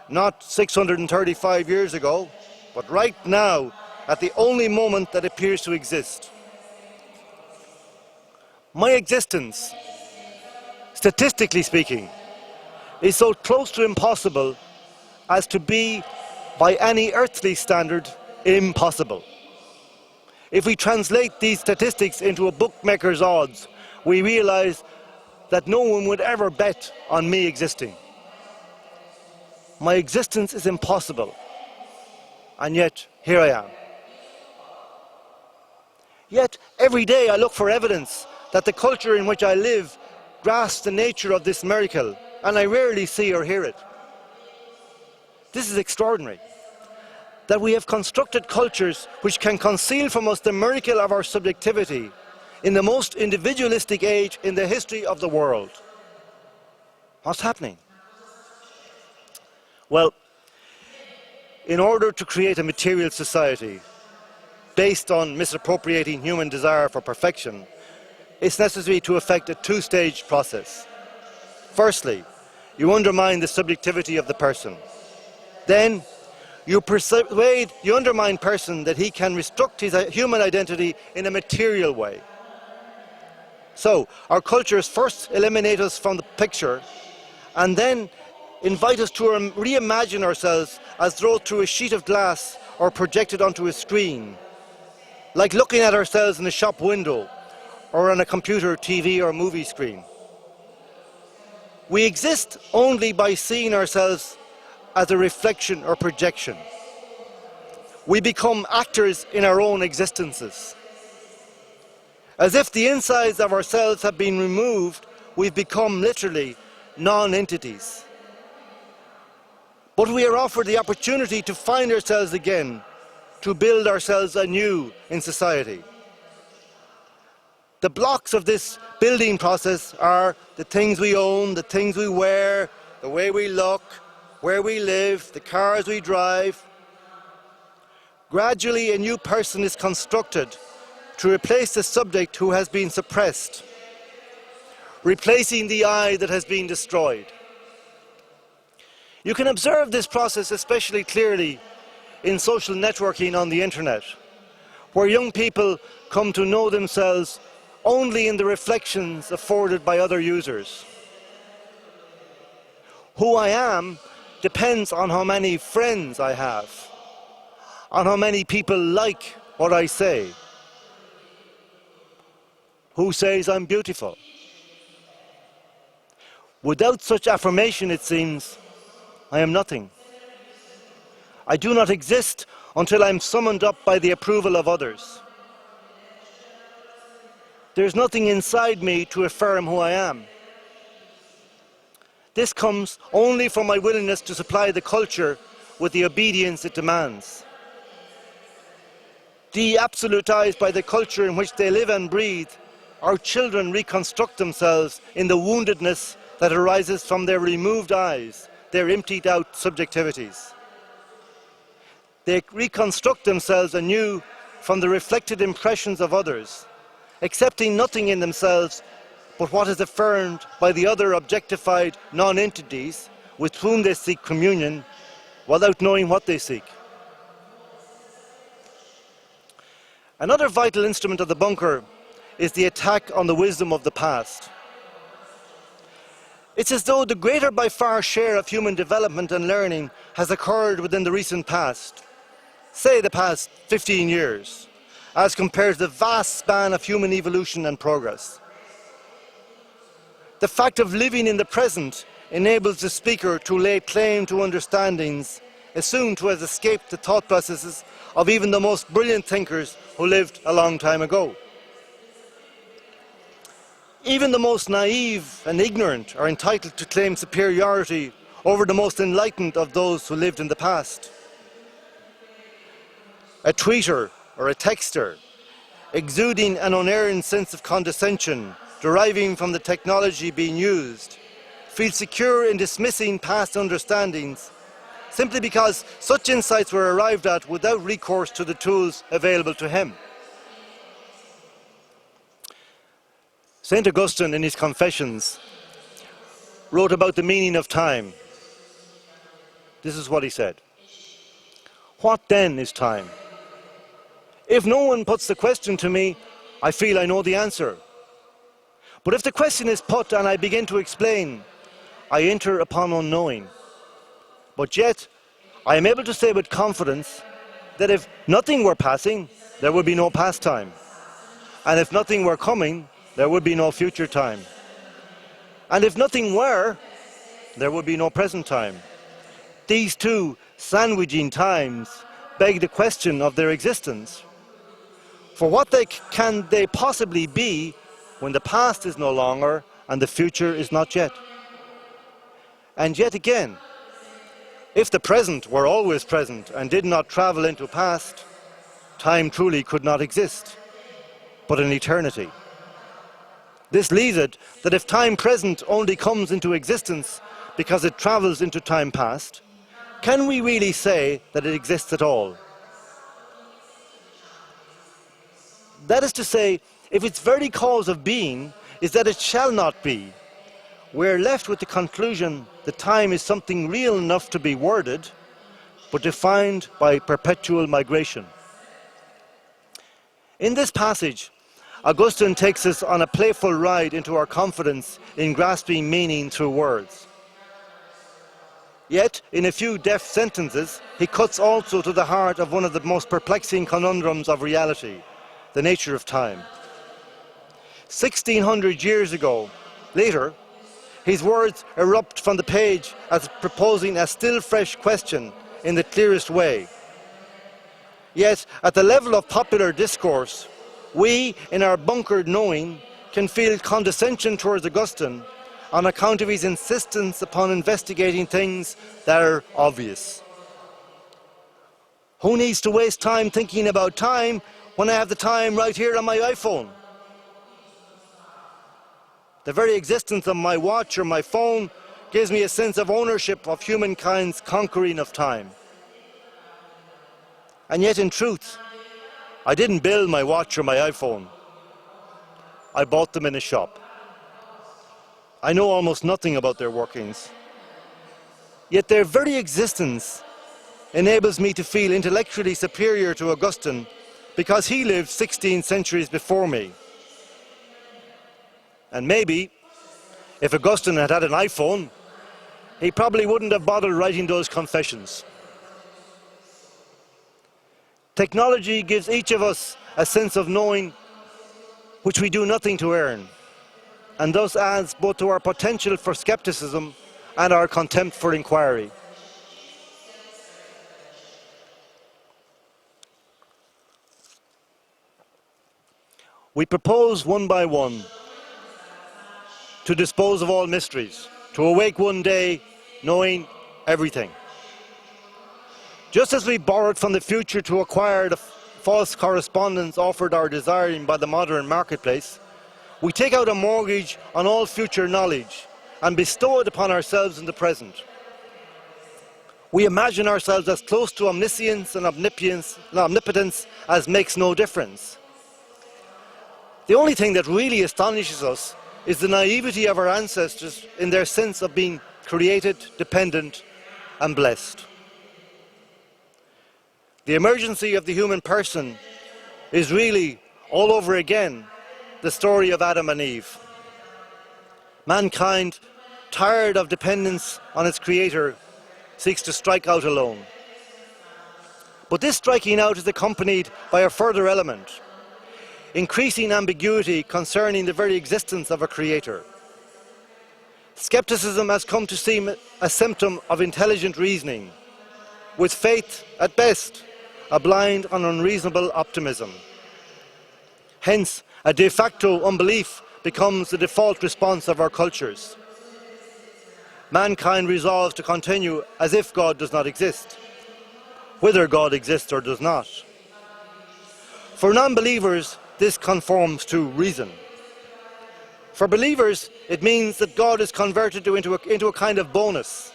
not 635 years ago, but right now, at the only moment that appears to exist. My existence, statistically speaking, is so close to impossible as to be, by any earthly standard, impossible. If we translate these statistics into a bookmaker's odds, we realize that no one would ever bet on me existing. My existence is impossible, and yet here I am. Yet every day I look for evidence that the culture in which I live grasps the nature of this miracle, and I rarely see or hear it. This is extraordinary, that we have constructed cultures which can conceal from us the miracle of our subjectivity in the most individualistic age in the history of the world. What's happening? Well, in order to create a material society based on misappropriating human desire for perfection, it's necessary to effect a two-stage process. Firstly, you undermine the subjectivity of the person. Then, you persuade the undermined person that he can restrict his human identity in a material way. So, our cultures first eliminate us from the picture and then invite us to reimagine ourselves as though through a sheet of glass or projected onto a screen, like looking at ourselves in a shop window or on a computer, TV or movie screen. We exist only by seeing ourselves as a reflection or projection. We become actors in our own existences. As if the insides of ourselves have been removed, we've become literally non-entities. But we are offered the opportunity to find ourselves again, to build ourselves anew in society. The blocks of this building process are the things we own, the things we wear, the way we look, where we live, the cars we drive. Gradually, a new person is constructed to replace the subject who has been suppressed, replacing the I that has been destroyed. You can observe this process especially clearly in social networking on the internet, where young people come to know themselves only in the reflections afforded by other users. Who I am depends on how many friends I have, on how many people like what I say. Who says I'm beautiful? Without such affirmation, it seems, I am nothing. I do not exist until I'm summoned up by the approval of others. There's nothing inside me to affirm who I am. This comes only from my willingness to supply the culture with the obedience it demands. De-absolutized by the culture in which they live and breathe, our children reconstruct themselves in the woundedness that arises from their removed eyes, their emptied out subjectivities. They reconstruct themselves anew from the reflected impressions of others, accepting nothing in themselves but what is affirmed by the other objectified non-entities with whom they seek communion without knowing what they seek. Another vital instrument of the bunker is the attack on the wisdom of the past. It's as though the greater by far share of human development and learning has occurred within the recent past, say the past 15 years, as compared to the vast span of human evolution and progress. The fact of living in the present enables the speaker to lay claim to understandings assumed to have escaped the thought processes of even the most brilliant thinkers who lived a long time ago. Even the most naive and ignorant are entitled to claim superiority over the most enlightened of those who lived in the past. A tweeter or a texter, exuding an unerring sense of condescension deriving from the technology being used, feels secure in dismissing past understandings simply because such insights were arrived at without recourse to the tools available to him. St. Augustine, in his Confessions, wrote about the meaning of time. This is what he said. What then is time? If no one puts the question to me, I feel I know the answer. But if the question is put and I begin to explain, I enter upon unknowing. But yet, I am able to say with confidence that if nothing were passing, there would be no past time. And if nothing were coming, there would be no future time. And if nothing were, there would be no present time. These two sandwiching times beg the question of their existence. For what can they possibly be when the past is no longer and the future is not yet? And yet again, if the present were always present and did not travel into past, time truly could not exist, but in eternity. This leaves it that if time present only comes into existence because it travels into time past, can we really say that it exists at all? That is to say, if its very cause of being is that it shall not be, we're left with the conclusion that time is something real enough to be worded, but defined by perpetual migration. In this passage, Augustine takes us on a playful ride into our confidence in grasping meaning through words. Yet, in a few deft sentences, he cuts also to the heart of one of the most perplexing conundrums of reality, the nature of time. 1600 years ago, later, his words erupt from the page as proposing a still fresh question in the clearest way. Yet, at the level of popular discourse, we, in our bunkered knowing, can feel condescension towards Augustine on account of his insistence upon investigating things that are obvious. Who needs to waste time thinking about time when I have the time right here on my iPhone? The very existence of my watch or my phone gives me a sense of ownership of humankind's conquering of time. And yet, in truth, I didn't build my watch or my iPhone. I bought them in a shop. I know almost nothing about their workings. Yet their very existence enables me to feel intellectually superior to Augustine because he lived 16 centuries before me. And maybe, if Augustine had had an iPhone, he probably wouldn't have bothered writing those confessions. Technology gives each of us a sense of knowing which we do nothing to earn, and thus adds both to our potential for skepticism and our contempt for inquiry. We propose one by one to dispose of all mysteries, to awake one day knowing everything. Just as we borrowed from the future to acquire the false correspondence offered our desiring by the modern marketplace, we take out a mortgage on all future knowledge and bestow it upon ourselves in the present. We imagine ourselves as close to omniscience and omnipotence as makes no difference. The only thing that really astonishes us is the naivety of our ancestors in their sense of being created, dependent, and blessed. The emergency of the human person is really, all over again, the story of Adam and Eve. Mankind, tired of dependence on its creator, seeks to strike out alone. But this striking out is accompanied by a further element, increasing ambiguity concerning the very existence of a creator. Skepticism has come to seem a symptom of intelligent reasoning, with faith, at best, a blind and unreasonable optimism. Hence, a de facto unbelief becomes the default response of our cultures. Mankind resolves to continue as if God does not exist, whether God exists or does not. For non-believers, this conforms to reason. For believers, it means that God is converted into a kind of bonus.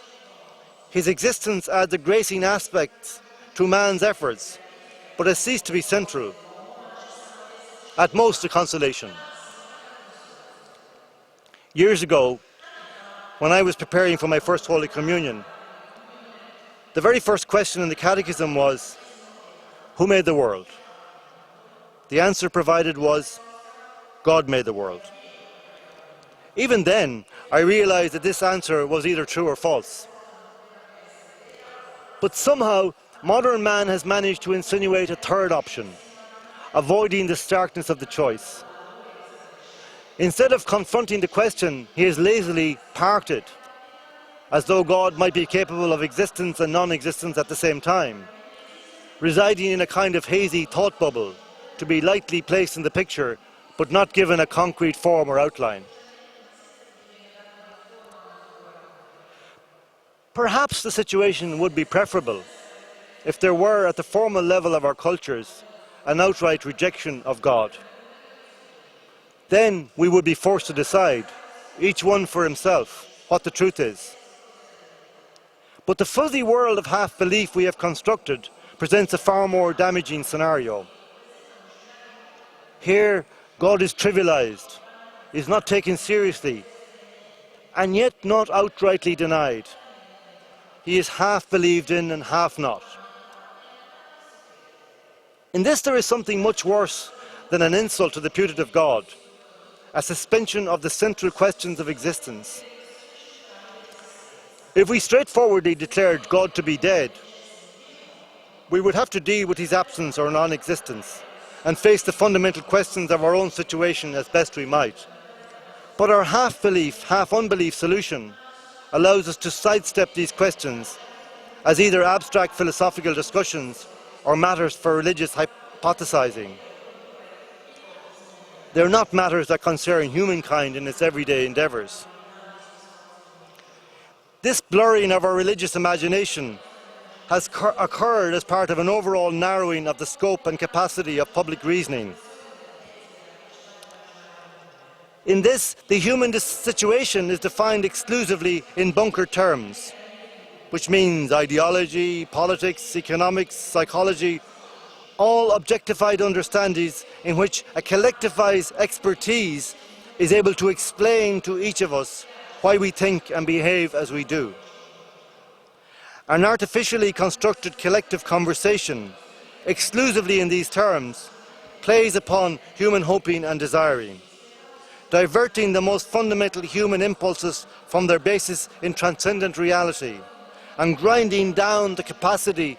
His existence adds a gracing aspect to man's efforts, but has ceased to be central. At most, a consolation. Years ago, when I was preparing for my first Holy Communion, the very first question in the Catechism was, who made the world? The answer provided was, God made the world. Even then, I realized that this answer was either true or false. But somehow, modern man has managed to insinuate a third option, avoiding the starkness of the choice. Instead of confronting the question, he has lazily parked it, as though God might be capable of existence and non-existence at the same time, residing in a kind of hazy thought bubble, to be lightly placed in the picture, but not given a concrete form or outline. Perhaps the situation would be preferable if there were, at the formal level of our cultures, an outright rejection of God. then we would be forced to decide, each one for himself, what the truth is. But the fuzzy world of half-belief we have constructed presents a far more damaging scenario. Here, God is trivialized, is not taken seriously, and yet not outrightly denied. He is half believed in and half not. In this there is something much worse than an insult to the putative God, a suspension of the central questions of existence. If we straightforwardly declared God to be dead, we would have to deal with his absence or non-existence and face the fundamental questions of our own situation as best we might. But our half-belief, half-unbelief solution allows us to sidestep these questions as either abstract philosophical discussions or matters for religious hypothesizing. They are not matters that concern humankind in its everyday endeavors. This blurring of our religious imagination has occurred as part of an overall narrowing of the scope and capacity of public reasoning. In this, the human situation is defined exclusively in bunker terms, which means ideology, politics, economics, psychology, all objectified understandings in which a collectivized expertise is able to explain to each of us why we think and behave as we do. An artificially constructed collective conversation, exclusively in these terms, plays upon human hoping and desiring, diverting the most fundamental human impulses from their basis in transcendent reality, and grinding down the capacity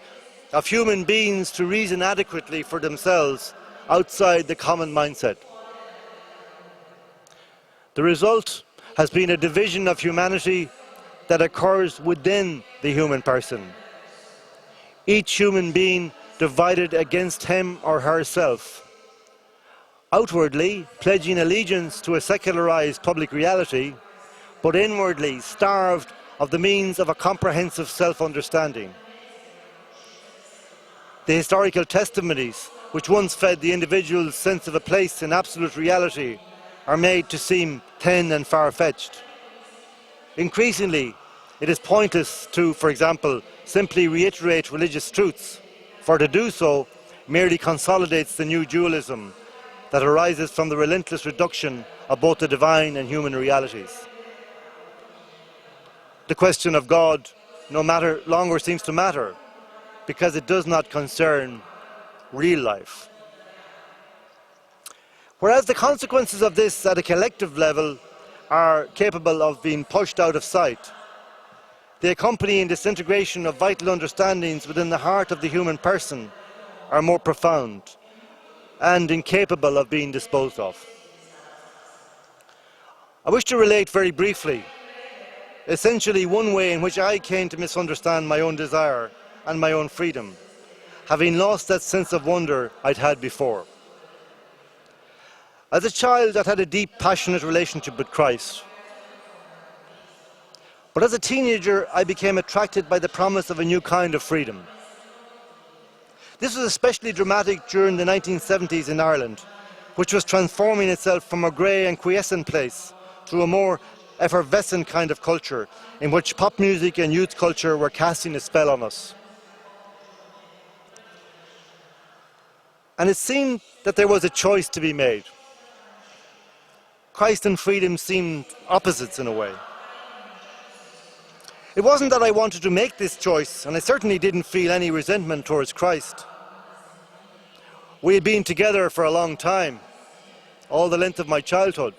of human beings to reason adequately for themselves outside the common mindset. The result has been a division of humanity that occurs within the human person. Each human being divided against him or herself, outwardly pledging allegiance to a secularized public reality, but inwardly starved of the means of a comprehensive self-understanding. The historical testimonies which once fed the individual's sense of a place in absolute reality are made to seem thin and far-fetched. Increasingly, it is pointless to, for example, simply reiterate religious truths, for to do so merely consolidates the new dualism that arises from the relentless reduction of both the divine and human realities. The question of God no longer seems to matter, because it does not concern real life. Whereas the consequences of this at a collective level are capable of being pushed out of sight, the accompanying disintegration of vital understandings within the heart of the human person are more profound and incapable of being disposed of. I wish to relate very briefly, essentially one way in which I came to misunderstand my own desire and my own freedom, having lost that sense of wonder I'd had before. As a child, I'd had a deep, passionate relationship with Christ. But as a teenager, I became attracted by the promise of a new kind of freedom. This was especially dramatic during the 1970s in Ireland, which was transforming itself from a grey and quiescent place to a more effervescent kind of culture in which pop music and youth culture were casting a spell on us. And it seemed that there was a choice to be made. Christ and freedom seemed opposites in a way. It wasn't that I wanted to make this choice, and I certainly didn't feel any resentment towards Christ. We had been together for a long time, all the length of my childhood.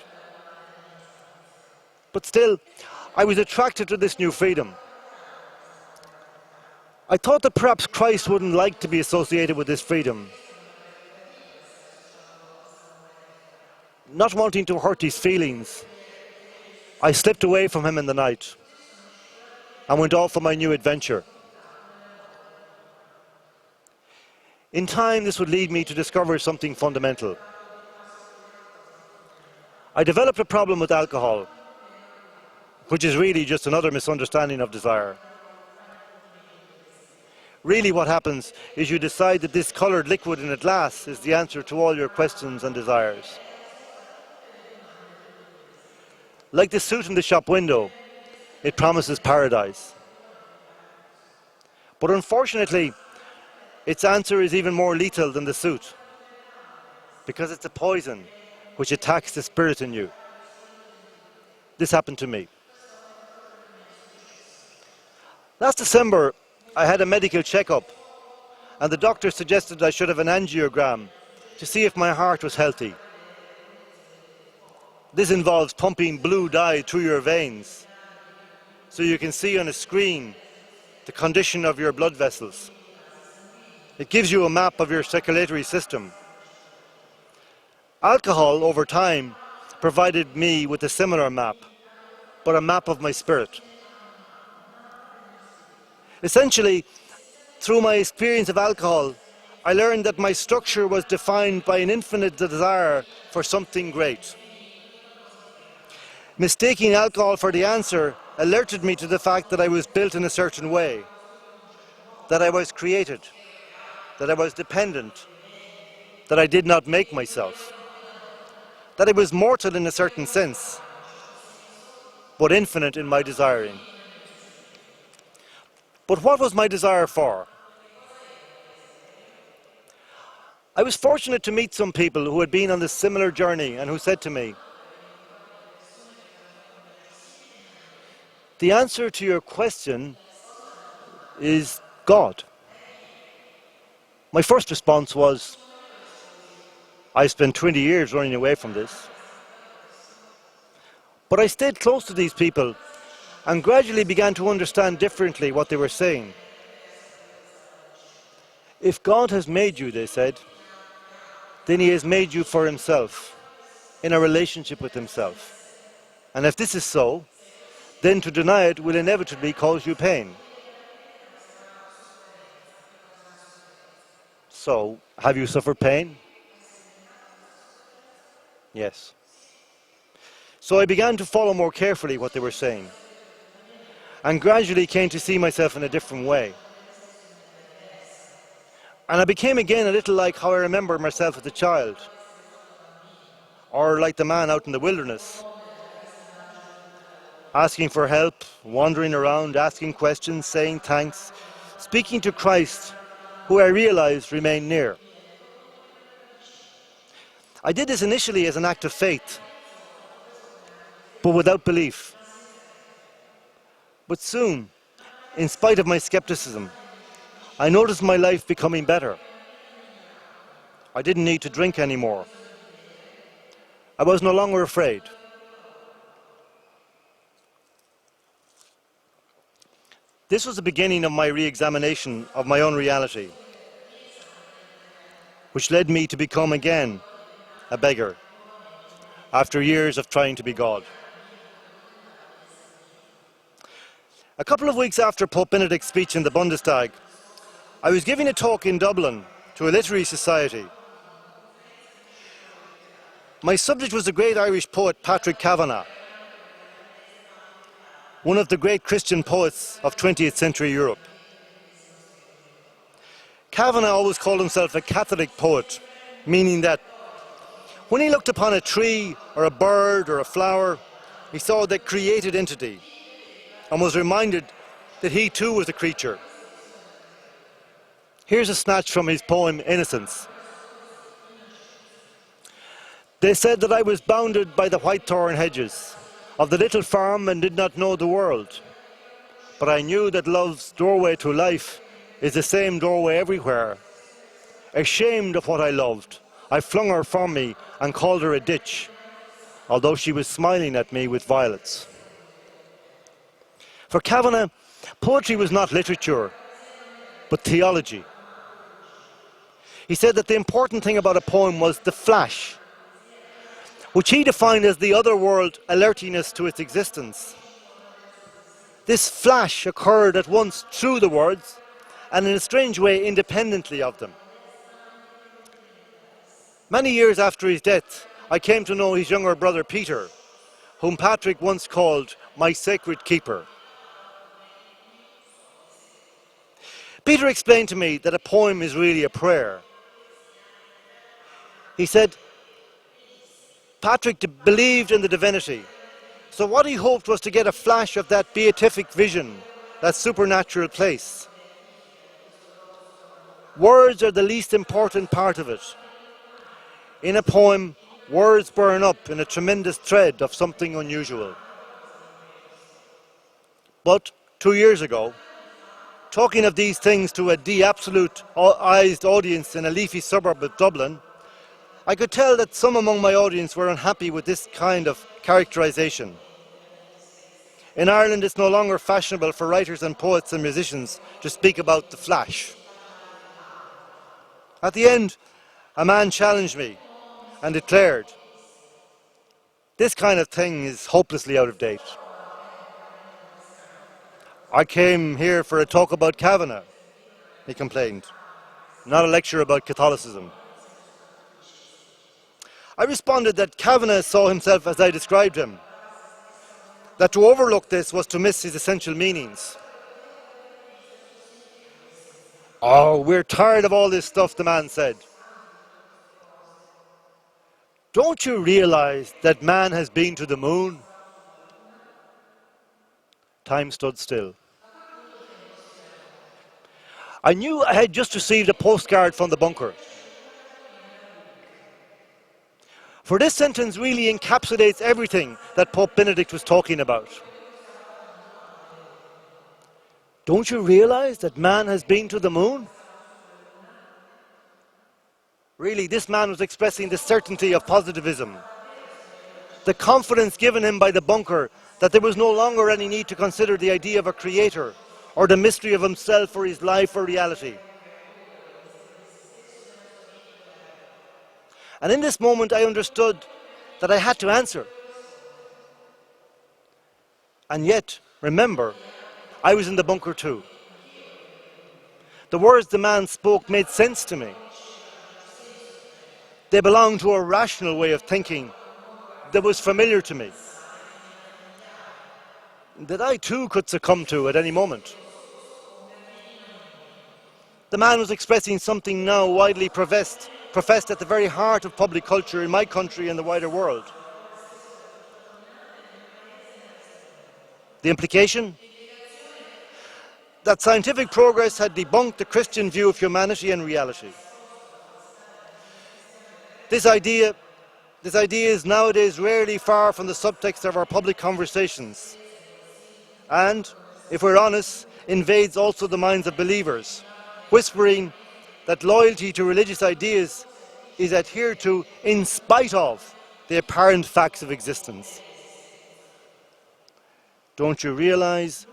But still, I was attracted to this new freedom. I thought that perhaps Christ wouldn't like to be associated with this freedom. Not wanting to hurt his feelings, I slipped away from him in the night and went off on my new adventure. In time, this would lead me to discover something fundamental. I developed a problem with alcohol, which is really just another misunderstanding of desire. Really what happens is you decide that this coloured liquid in a glass is the answer to all your questions and desires. Like the suit in the shop window, it promises paradise. But unfortunately, its answer is even more lethal than the suit, because it's a poison which attacks the spirit in you. This happened to me. Last December, I had a medical checkup, and the doctor suggested I should have an angiogram to see if my heart was healthy. This involves pumping blue dye through your veins so you can see on a screen the condition of your blood vessels. It gives you a map of your circulatory system. Alcohol, over time, provided me with a similar map, but a map of my spirit. Essentially, through my experience of alcohol, I learned that my structure was defined by an infinite desire for something great. Mistaking alcohol for the answer alerted me to the fact that I was built in a certain way, that I was created, that I was dependent, that I did not make myself, that I was mortal in a certain sense, but infinite in my desiring. But what was my desire for? I was fortunate to meet some people who had been on this similar journey and who said to me, the answer to your question is God. My first response was, I spent 20 years running away from this. But I stayed close to these people and gradually began to understand differently what they were saying. If God has made you, they said, then he has made you for himself, in a relationship with himself. And if this is so, then to deny it will inevitably cause you pain. So, have you suffered pain? Yes. So I began to follow more carefully what they were saying, and gradually came to see myself in a different way. And I became again a little like how I remember myself as a child, or like the man out in the wilderness, asking for help, wandering around, asking questions, saying thanks, speaking to Christ, who I realized remained near. I did this initially as an act of faith, but without belief. But soon, in spite of my skepticism, I noticed my life becoming better. I didn't need to drink anymore. I was no longer afraid. This was the beginning of my re-examination of my own reality, which led me to become again a beggar, after years of trying to be God. A couple of weeks after Pope Benedict's speech in the Bundestag, I was giving a talk in Dublin to a literary society. My subject was the great Irish poet Patrick Kavanagh, one of the great Christian poets of 20th century Europe. Kavanagh always called himself a Catholic poet, meaning that when he looked upon a tree or a bird or a flower, he saw that created entity and was reminded that he too was a creature. Here's a snatch from his poem Innocence. They said that I was bounded by the white-thorn hedges of the little farm and did not know the world. But I knew that love's doorway to life is the same doorway everywhere. Ashamed of what I loved, I flung her from me and called her a ditch, although she was smiling at me with violets. For Kavanagh, poetry was not literature, but theology. He said that the important thing about a poem was the flash, which he defined as the other world alertiness to its existence. This flash occurred at once through the words and in a strange way independently of them. Many years after his death, I came to know his younger brother Peter, whom Patrick once called my sacred keeper. Peter explained to me that a poem is really a prayer. He said, Patrick believed in the divinity, So what he hoped was to get a flash of that beatific vision, that supernatural place. Words are the least important part of it. In a poem, words burn up in a tremendous thread of something unusual. But 2 years ago, talking of these things to a de-absolute-ized audience in a leafy suburb of Dublin, I could tell that some among my audience were unhappy with this kind of characterization. In Ireland, it's no longer fashionable for writers and poets and musicians to speak about the flash. At the end, a man challenged me and declared, "This kind of thing is hopelessly out of date." "I came here for a talk about Kavanagh," he complained, "not a lecture about Catholicism." I responded that Kavanagh saw himself as I described him, that to overlook this was to miss his essential meanings. "Oh, we're tired of all this stuff," the man said. "Don't you realize that man has been to the moon?" Time stood still. I knew I had just received a postcard from the bunker. For this sentence really encapsulates everything that Pope Benedict was talking about. Don't you realize that man has been to the moon? Really, this man was expressing the certainty of positivism, the confidence given him by the bunker that there was no longer any need to consider the idea of a creator or the mystery of himself or his life or reality. And in this moment I understood that I had to answer. And yet, remember, I was in the bunker too. The words the man spoke made sense to me. They belonged to a rational way of thinking that was familiar to me, that I too could succumb to at any moment. The man was expressing something now widely professed at the very heart of public culture in my country and the wider world. The implication? That scientific progress had debunked the Christian view of humanity and reality. This idea is nowadays rarely far from the subtext of our public conversations, and, if we're honest, invades also the minds of believers, whispering that loyalty to religious ideas is adhered to in spite of the apparent facts of existence. Don't you realize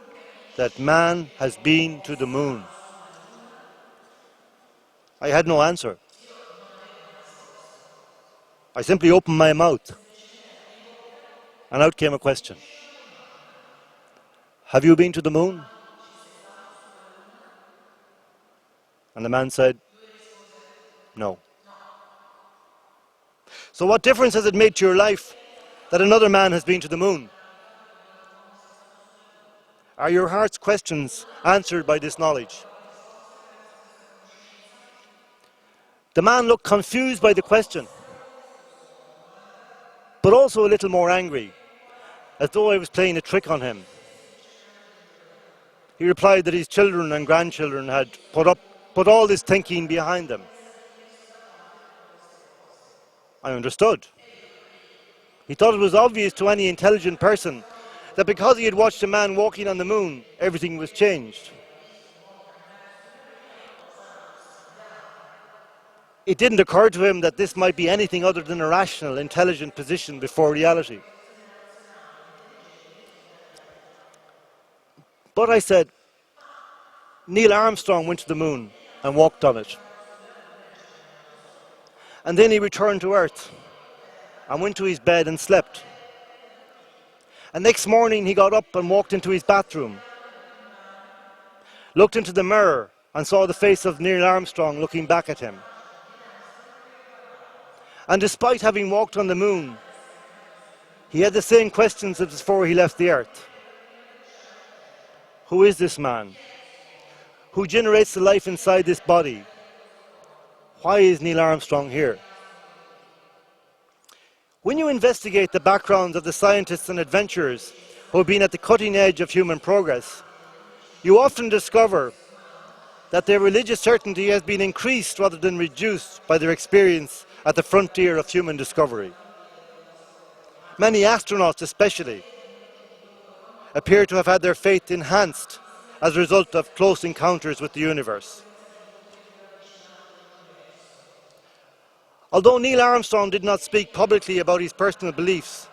that man has been to the moon? I had no answer. I simply opened my mouth, and out came a question. Have you been to the moon? And the man said, no. So what difference has it made to your life that another man has been to the moon? Are your heart's questions answered by this knowledge? The man looked confused by the question, but also a little more angry, as though I was playing a trick on him. He replied that his children and grandchildren had put all this thinking behind them. I understood. He thought it was obvious to any intelligent person that because he had watched a man walking on the moon, everything was changed. It didn't occur to him that this might be anything other than a rational, intelligent position before reality. But I said, Neil Armstrong went to the moon and walked on it. And then he returned to Earth and went to his bed and slept. And next morning he got up and walked into his bathroom, looked into the mirror and saw the face of Neil Armstrong looking back at him. And despite having walked on the moon, he had the same questions as before he left the Earth. Who is this man? Who generates the life inside this body? Why is Neil Armstrong here? When you investigate the backgrounds of the scientists and adventurers who have been at the cutting edge of human progress, you often discover that their religious certainty has been increased rather than reduced by their experience at the frontier of human discovery. Many astronauts especially appear to have had their faith enhanced as a result of close encounters with the universe. Although Neil Armstrong did not speak publicly about his personal beliefs,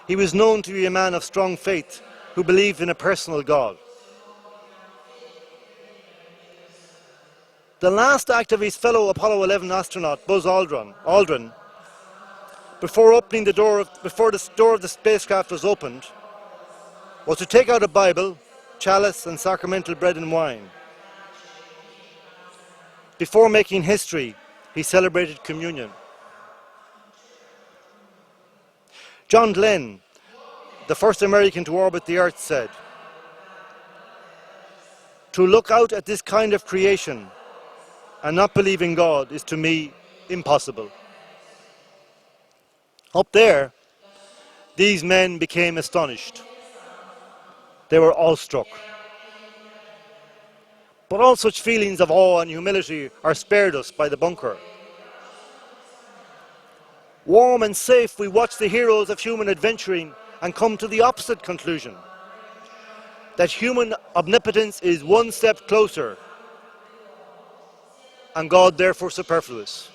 he was known to be a man of strong faith who believed in a personal God. The last act of his fellow Apollo 11 astronaut, Buzz Aldrin, before the door of the spacecraft was opened, was to take out a Bible, chalice and sacramental bread and wine. Before making history, he celebrated communion. John Glenn, the first American to orbit the Earth, said, "To look out at this kind of creation and not believe in God is to me impossible." Up there, these men became astonished. They were awestruck. But all such feelings of awe and humility are spared us by the bunker. Warm and safe, we watch the heroes of human adventuring and come to the opposite conclusion: that human omnipotence is one step closer, and God therefore superfluous.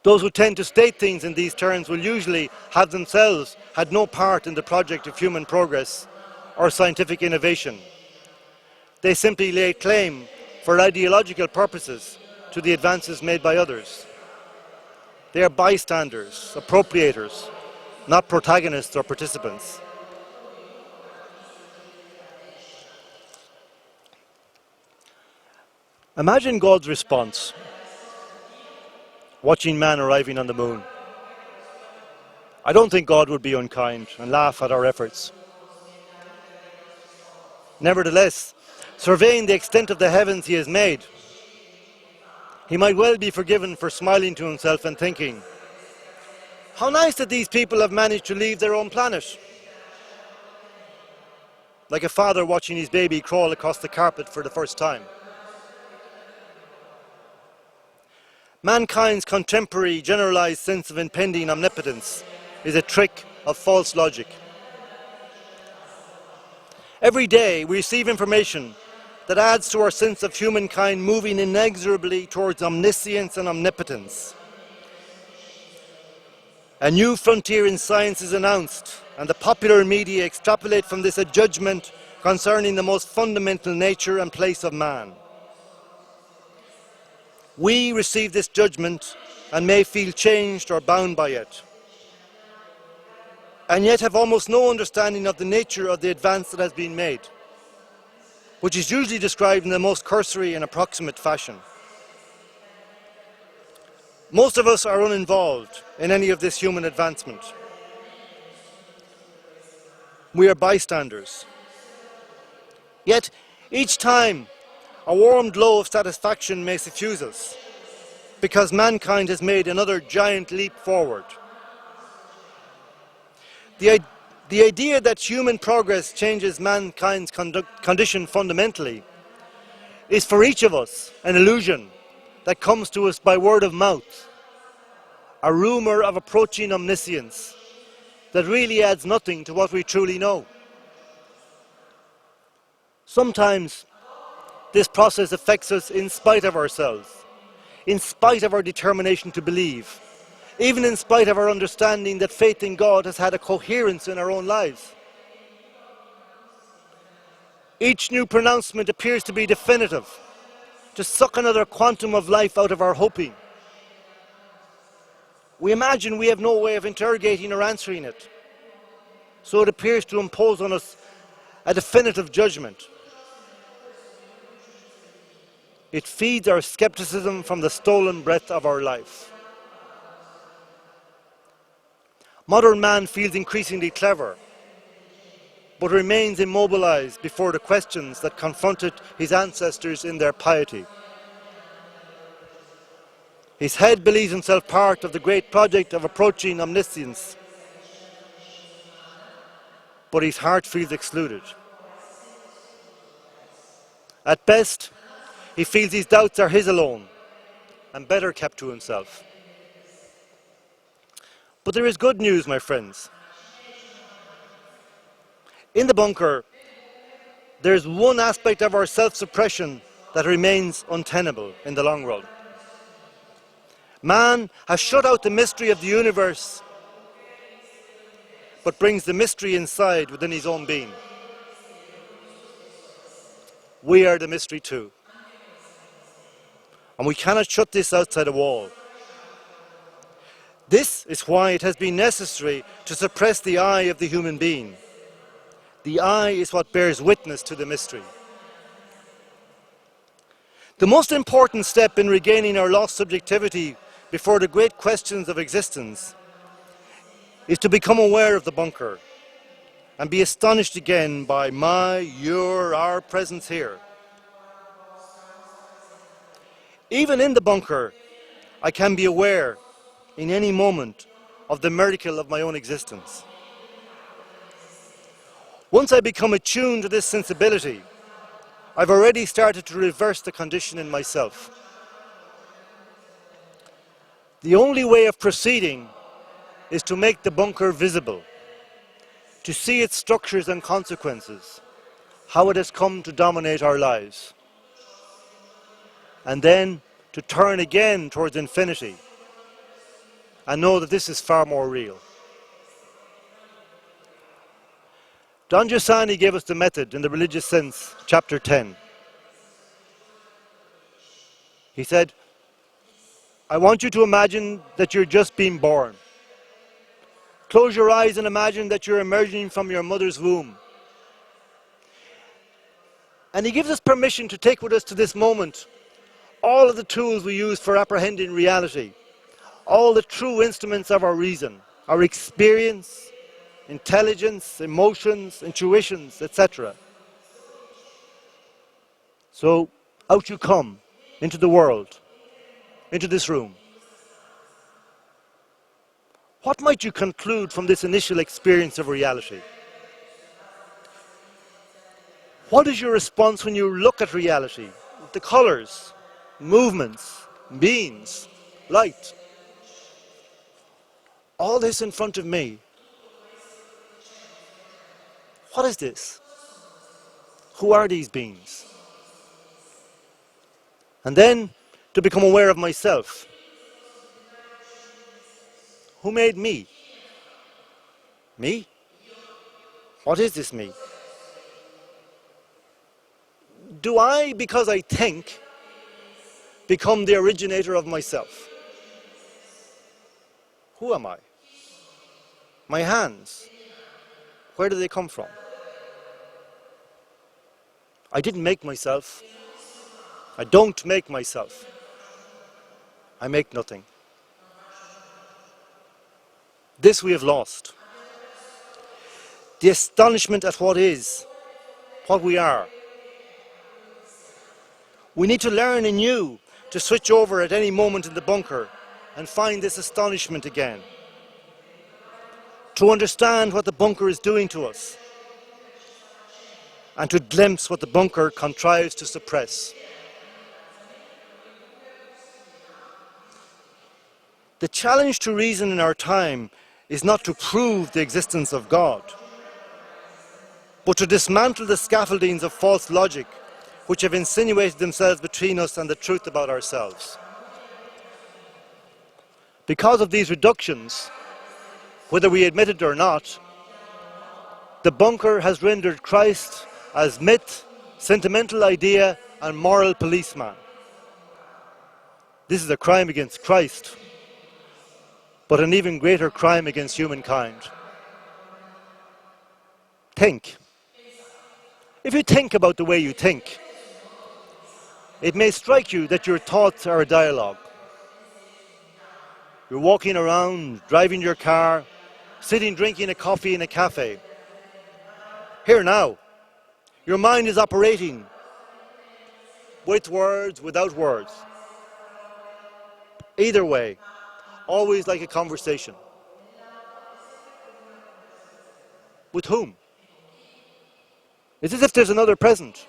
Those who tend to state things in these terms will usually have themselves had no part in the project of human progress or scientific innovation. They simply lay claim, for ideological purposes, to the advances made by others. They are bystanders, appropriators, not protagonists or participants. Imagine God's response watching man arriving on the moon. I don't think God would be unkind and laugh at our efforts. Nevertheless, surveying the extent of the heavens he has made, he might well be forgiven for smiling to himself and thinking, how nice that these people have managed to leave their own planet. Like a father watching his baby crawl across the carpet for the first time. Mankind's contemporary generalized sense of impending omnipotence is a trick of false logic. Every day we receive information that adds to our sense of humankind moving inexorably towards omniscience and omnipotence. A new frontier in science is announced, and the popular media extrapolate from this a judgment concerning the most fundamental nature and place of man. We receive this judgment and may feel changed or bound by it, and yet have almost no understanding of the nature of the advance that has been made, which is usually described in the most cursory and approximate fashion. Most of us are uninvolved in any of this human advancement. We are bystanders. Yet, each time, a warm glow of satisfaction may suffuse us, because mankind has made another giant leap forward. The idea that human progress changes mankind's condition fundamentally is for each of us an illusion that comes to us by word of mouth, a rumour of approaching omniscience that really adds nothing to what we truly know. Sometimes this process affects us in spite of ourselves, in spite of our determination to believe, even in spite of our understanding that faith in God has had a coherence in our own lives. Each new pronouncement appears to be definitive, to suck another quantum of life out of our hoping. We imagine we have no way of interrogating or answering it, so it appears to impose on us a definitive judgment. It feeds our skepticism from the stolen breath of our life. Modern man feels increasingly clever, but remains immobilized before the questions that confronted his ancestors in their piety. His head believes himself part of the great project of approaching omniscience, but his heart feels excluded. At best, he feels his doubts are his alone and better kept to himself. But there is good news, my friends. In the bunker, there is one aspect of our self-suppression that remains untenable in the long run. Man has shut out the mystery of the universe, but brings the mystery inside within his own being. We are the mystery too. And we cannot shut this outside a wall. This is why it has been necessary to suppress the I of the human being. The I is what bears witness to the mystery. The most important step in regaining our lost subjectivity before the great questions of existence is to become aware of the bunker and be astonished again by my, your, our presence here. Even in the bunker, I can be aware in any moment of the miracle of my own existence. Once I become attuned to this sensibility, I've already started to reverse the condition in myself. The only way of proceeding is to make the bunker visible, to see its structures and consequences, how it has come to dominate our lives, and then to turn again towards infinity and know that this is far more real. Tanja Sahni gave us the method in the religious sense, chapter 10. He said, I want you to imagine that you're just being born. Close your eyes and imagine that you're emerging from your mother's womb. And he gives us permission to take with us to this moment all of the tools we use for apprehending reality, all the true instruments of our reason, our experience, intelligence, emotions, intuitions, etc. So out you come into the world, into this room. What might you conclude from this initial experience of reality? What is your response when you look at reality? The colors, movements, beings, light. All this in front of me. What is this? Who are these beings? And then to become aware of myself. Who made me? Me? What is this me? Do I, because I think, become the originator of myself? Who am I? My hands, where do they come from? I didn't make myself. I don't make myself. I make nothing. This we have lost. The astonishment at what is, what we are. We need to learn anew to switch over at any moment in the bunker and find this astonishment again. To understand what the bunker is doing to us and to glimpse what the bunker contrives to suppress. The challenge to reason in our time is not to prove the existence of God, but to dismantle the scaffoldings of false logic which have insinuated themselves between us and the truth about ourselves. Because of these reductions, whether we admit it or not, the bunker has rendered Christ as myth, sentimental idea, and moral policeman. This is a crime against Christ, but an even greater crime against humankind. Think. If you think about the way you think, it may strike you that your thoughts are a dialogue. You're walking around, driving your car, sitting drinking a coffee in a cafe. Here now, your mind is operating with words, without words. Either way, always like a conversation. With whom? It's as if there's another present.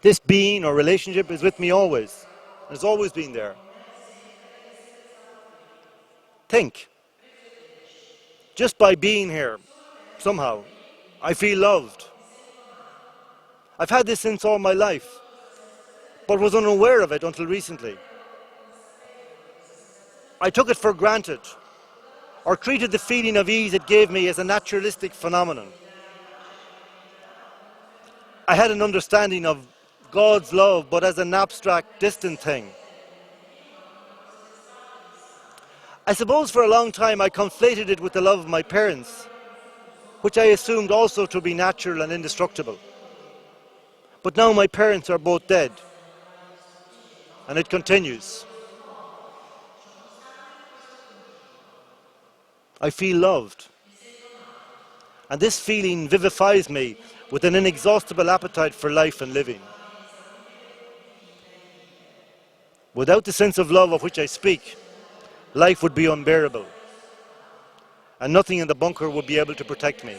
This being or relationship is with me always. It's always been there. Think. Just by being here, somehow, I feel loved. I've had this since all my life, but was unaware of it until recently. I took it for granted, or treated the feeling of ease it gave me as a naturalistic phenomenon. I had an understanding of God's love, but as an abstract, distant thing. I suppose for a long time I conflated it with the love of my parents, which I assumed also to be natural and indestructible. But now my parents are both dead, and it continues. I feel loved, and this feeling vivifies me with an inexhaustible appetite for life and living. Without the sense of love of which I speak, life would be unbearable, and nothing in the bunker would be able to protect me.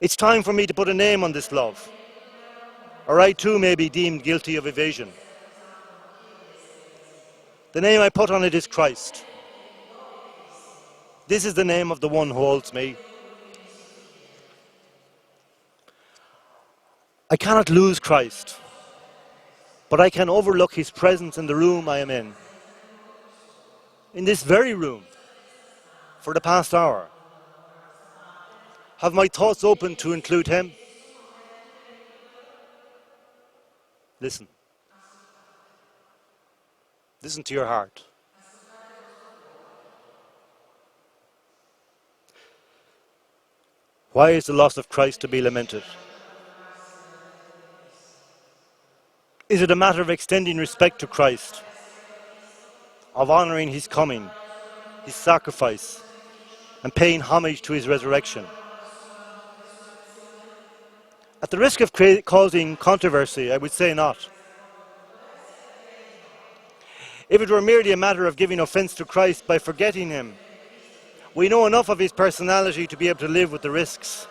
It's time for me to put a name on this love, or I too may be deemed guilty of evasion. The name I put on it is Christ. This is the name of the one who holds me. I cannot lose Christ, but I can overlook his presence in the room I am in. In this very room, for the past hour. Have my thoughts open to include him? Listen. Listen to your heart. Why is the loss of Christ to be lamented? Is it a matter of extending respect to Christ, of honouring his coming, his sacrifice, and paying homage to his resurrection? At the risk of causing controversy, I would say not. If it were merely a matter of giving offence to Christ by forgetting him, we know enough of his personality to be able to live with the risks.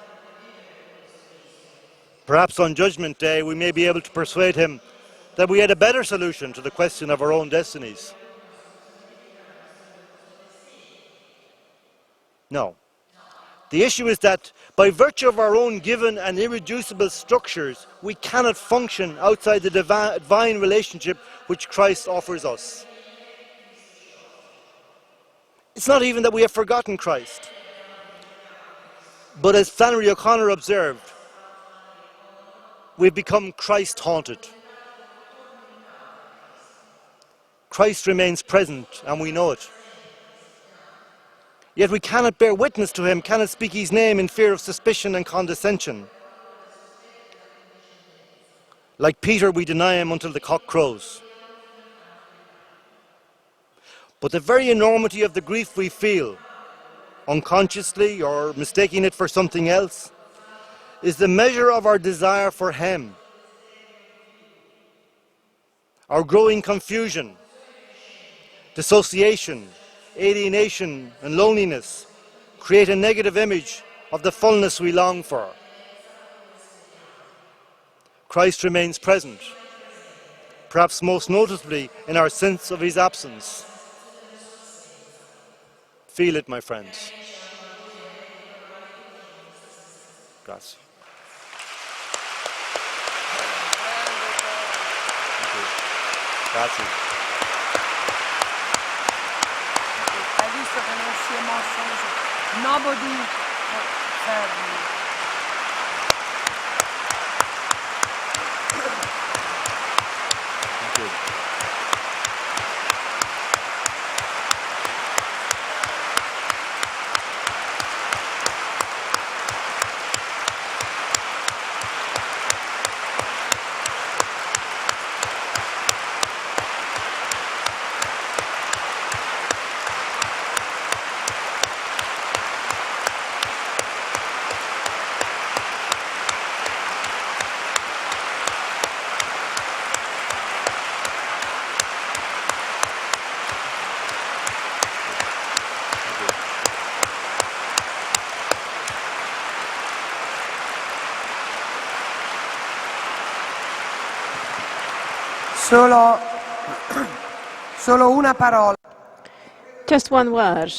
Perhaps on Judgment Day we may be able to persuade him that we had a better solution to the question of our own destinies. No. The issue is that by virtue of our own given and irreducible structures, we cannot function outside the divine relationship which Christ offers us. It's not even that we have forgotten Christ. But as Flannery O'Connor observed, we've become Christ-haunted. Christ remains present, and we know it. Yet we cannot bear witness to him, cannot speak his name in fear of suspicion and condescension. Like Peter, we deny him until the cock crows. But the very enormity of the grief we feel, unconsciously or mistaking it for something else, is the measure of our desire for him. Our growing confusion, dissociation, alienation and loneliness create a negative image of the fullness we long for. Christ remains present, perhaps most noticeably in our sense of his absence. Feel it, my friends. Grazie. Grazie. Hai visto che non si è mosso così? Nobody fermi. Thank you. Solo una parola. Just one word.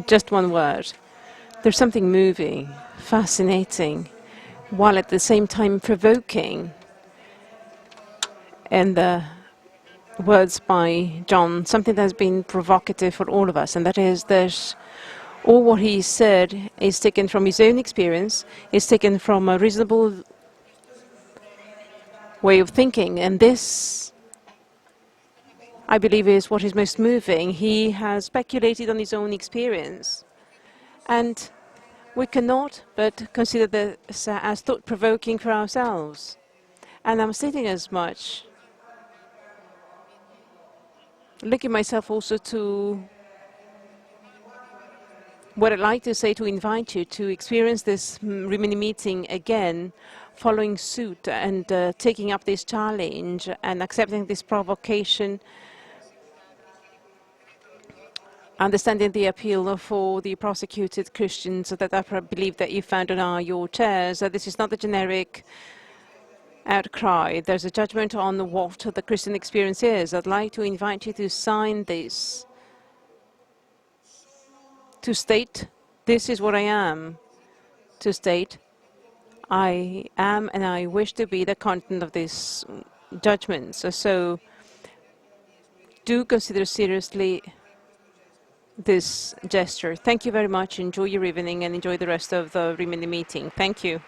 Just one word. There's something moving, fascinating, while at the same time provoking. And the words by John, something that has been provocative for all of us, and that is that all what he said is taken from his own experience, is taken from a reasonable way of thinking, and this, I believe, is what is most moving. He has speculated on his own experience, and we cannot but consider this as thought-provoking for ourselves. And I'm stating as much, looking myself also to what I'd like to say, to invite you to experience this mini meeting again, following suit and taking up this challenge and accepting this provocation, understanding the appeal for the prosecuted Christians that I believe that you found on your chairs. This is not a generic outcry. There's a judgment on what the Christian experience is. I'd like to invite you to sign this, to state, this is what I am, to state, I am and I wish to be the content of this judgment. So do consider seriously this gesture. Thank you very much. Enjoy your evening and enjoy the rest of the remaining meeting. Thank you.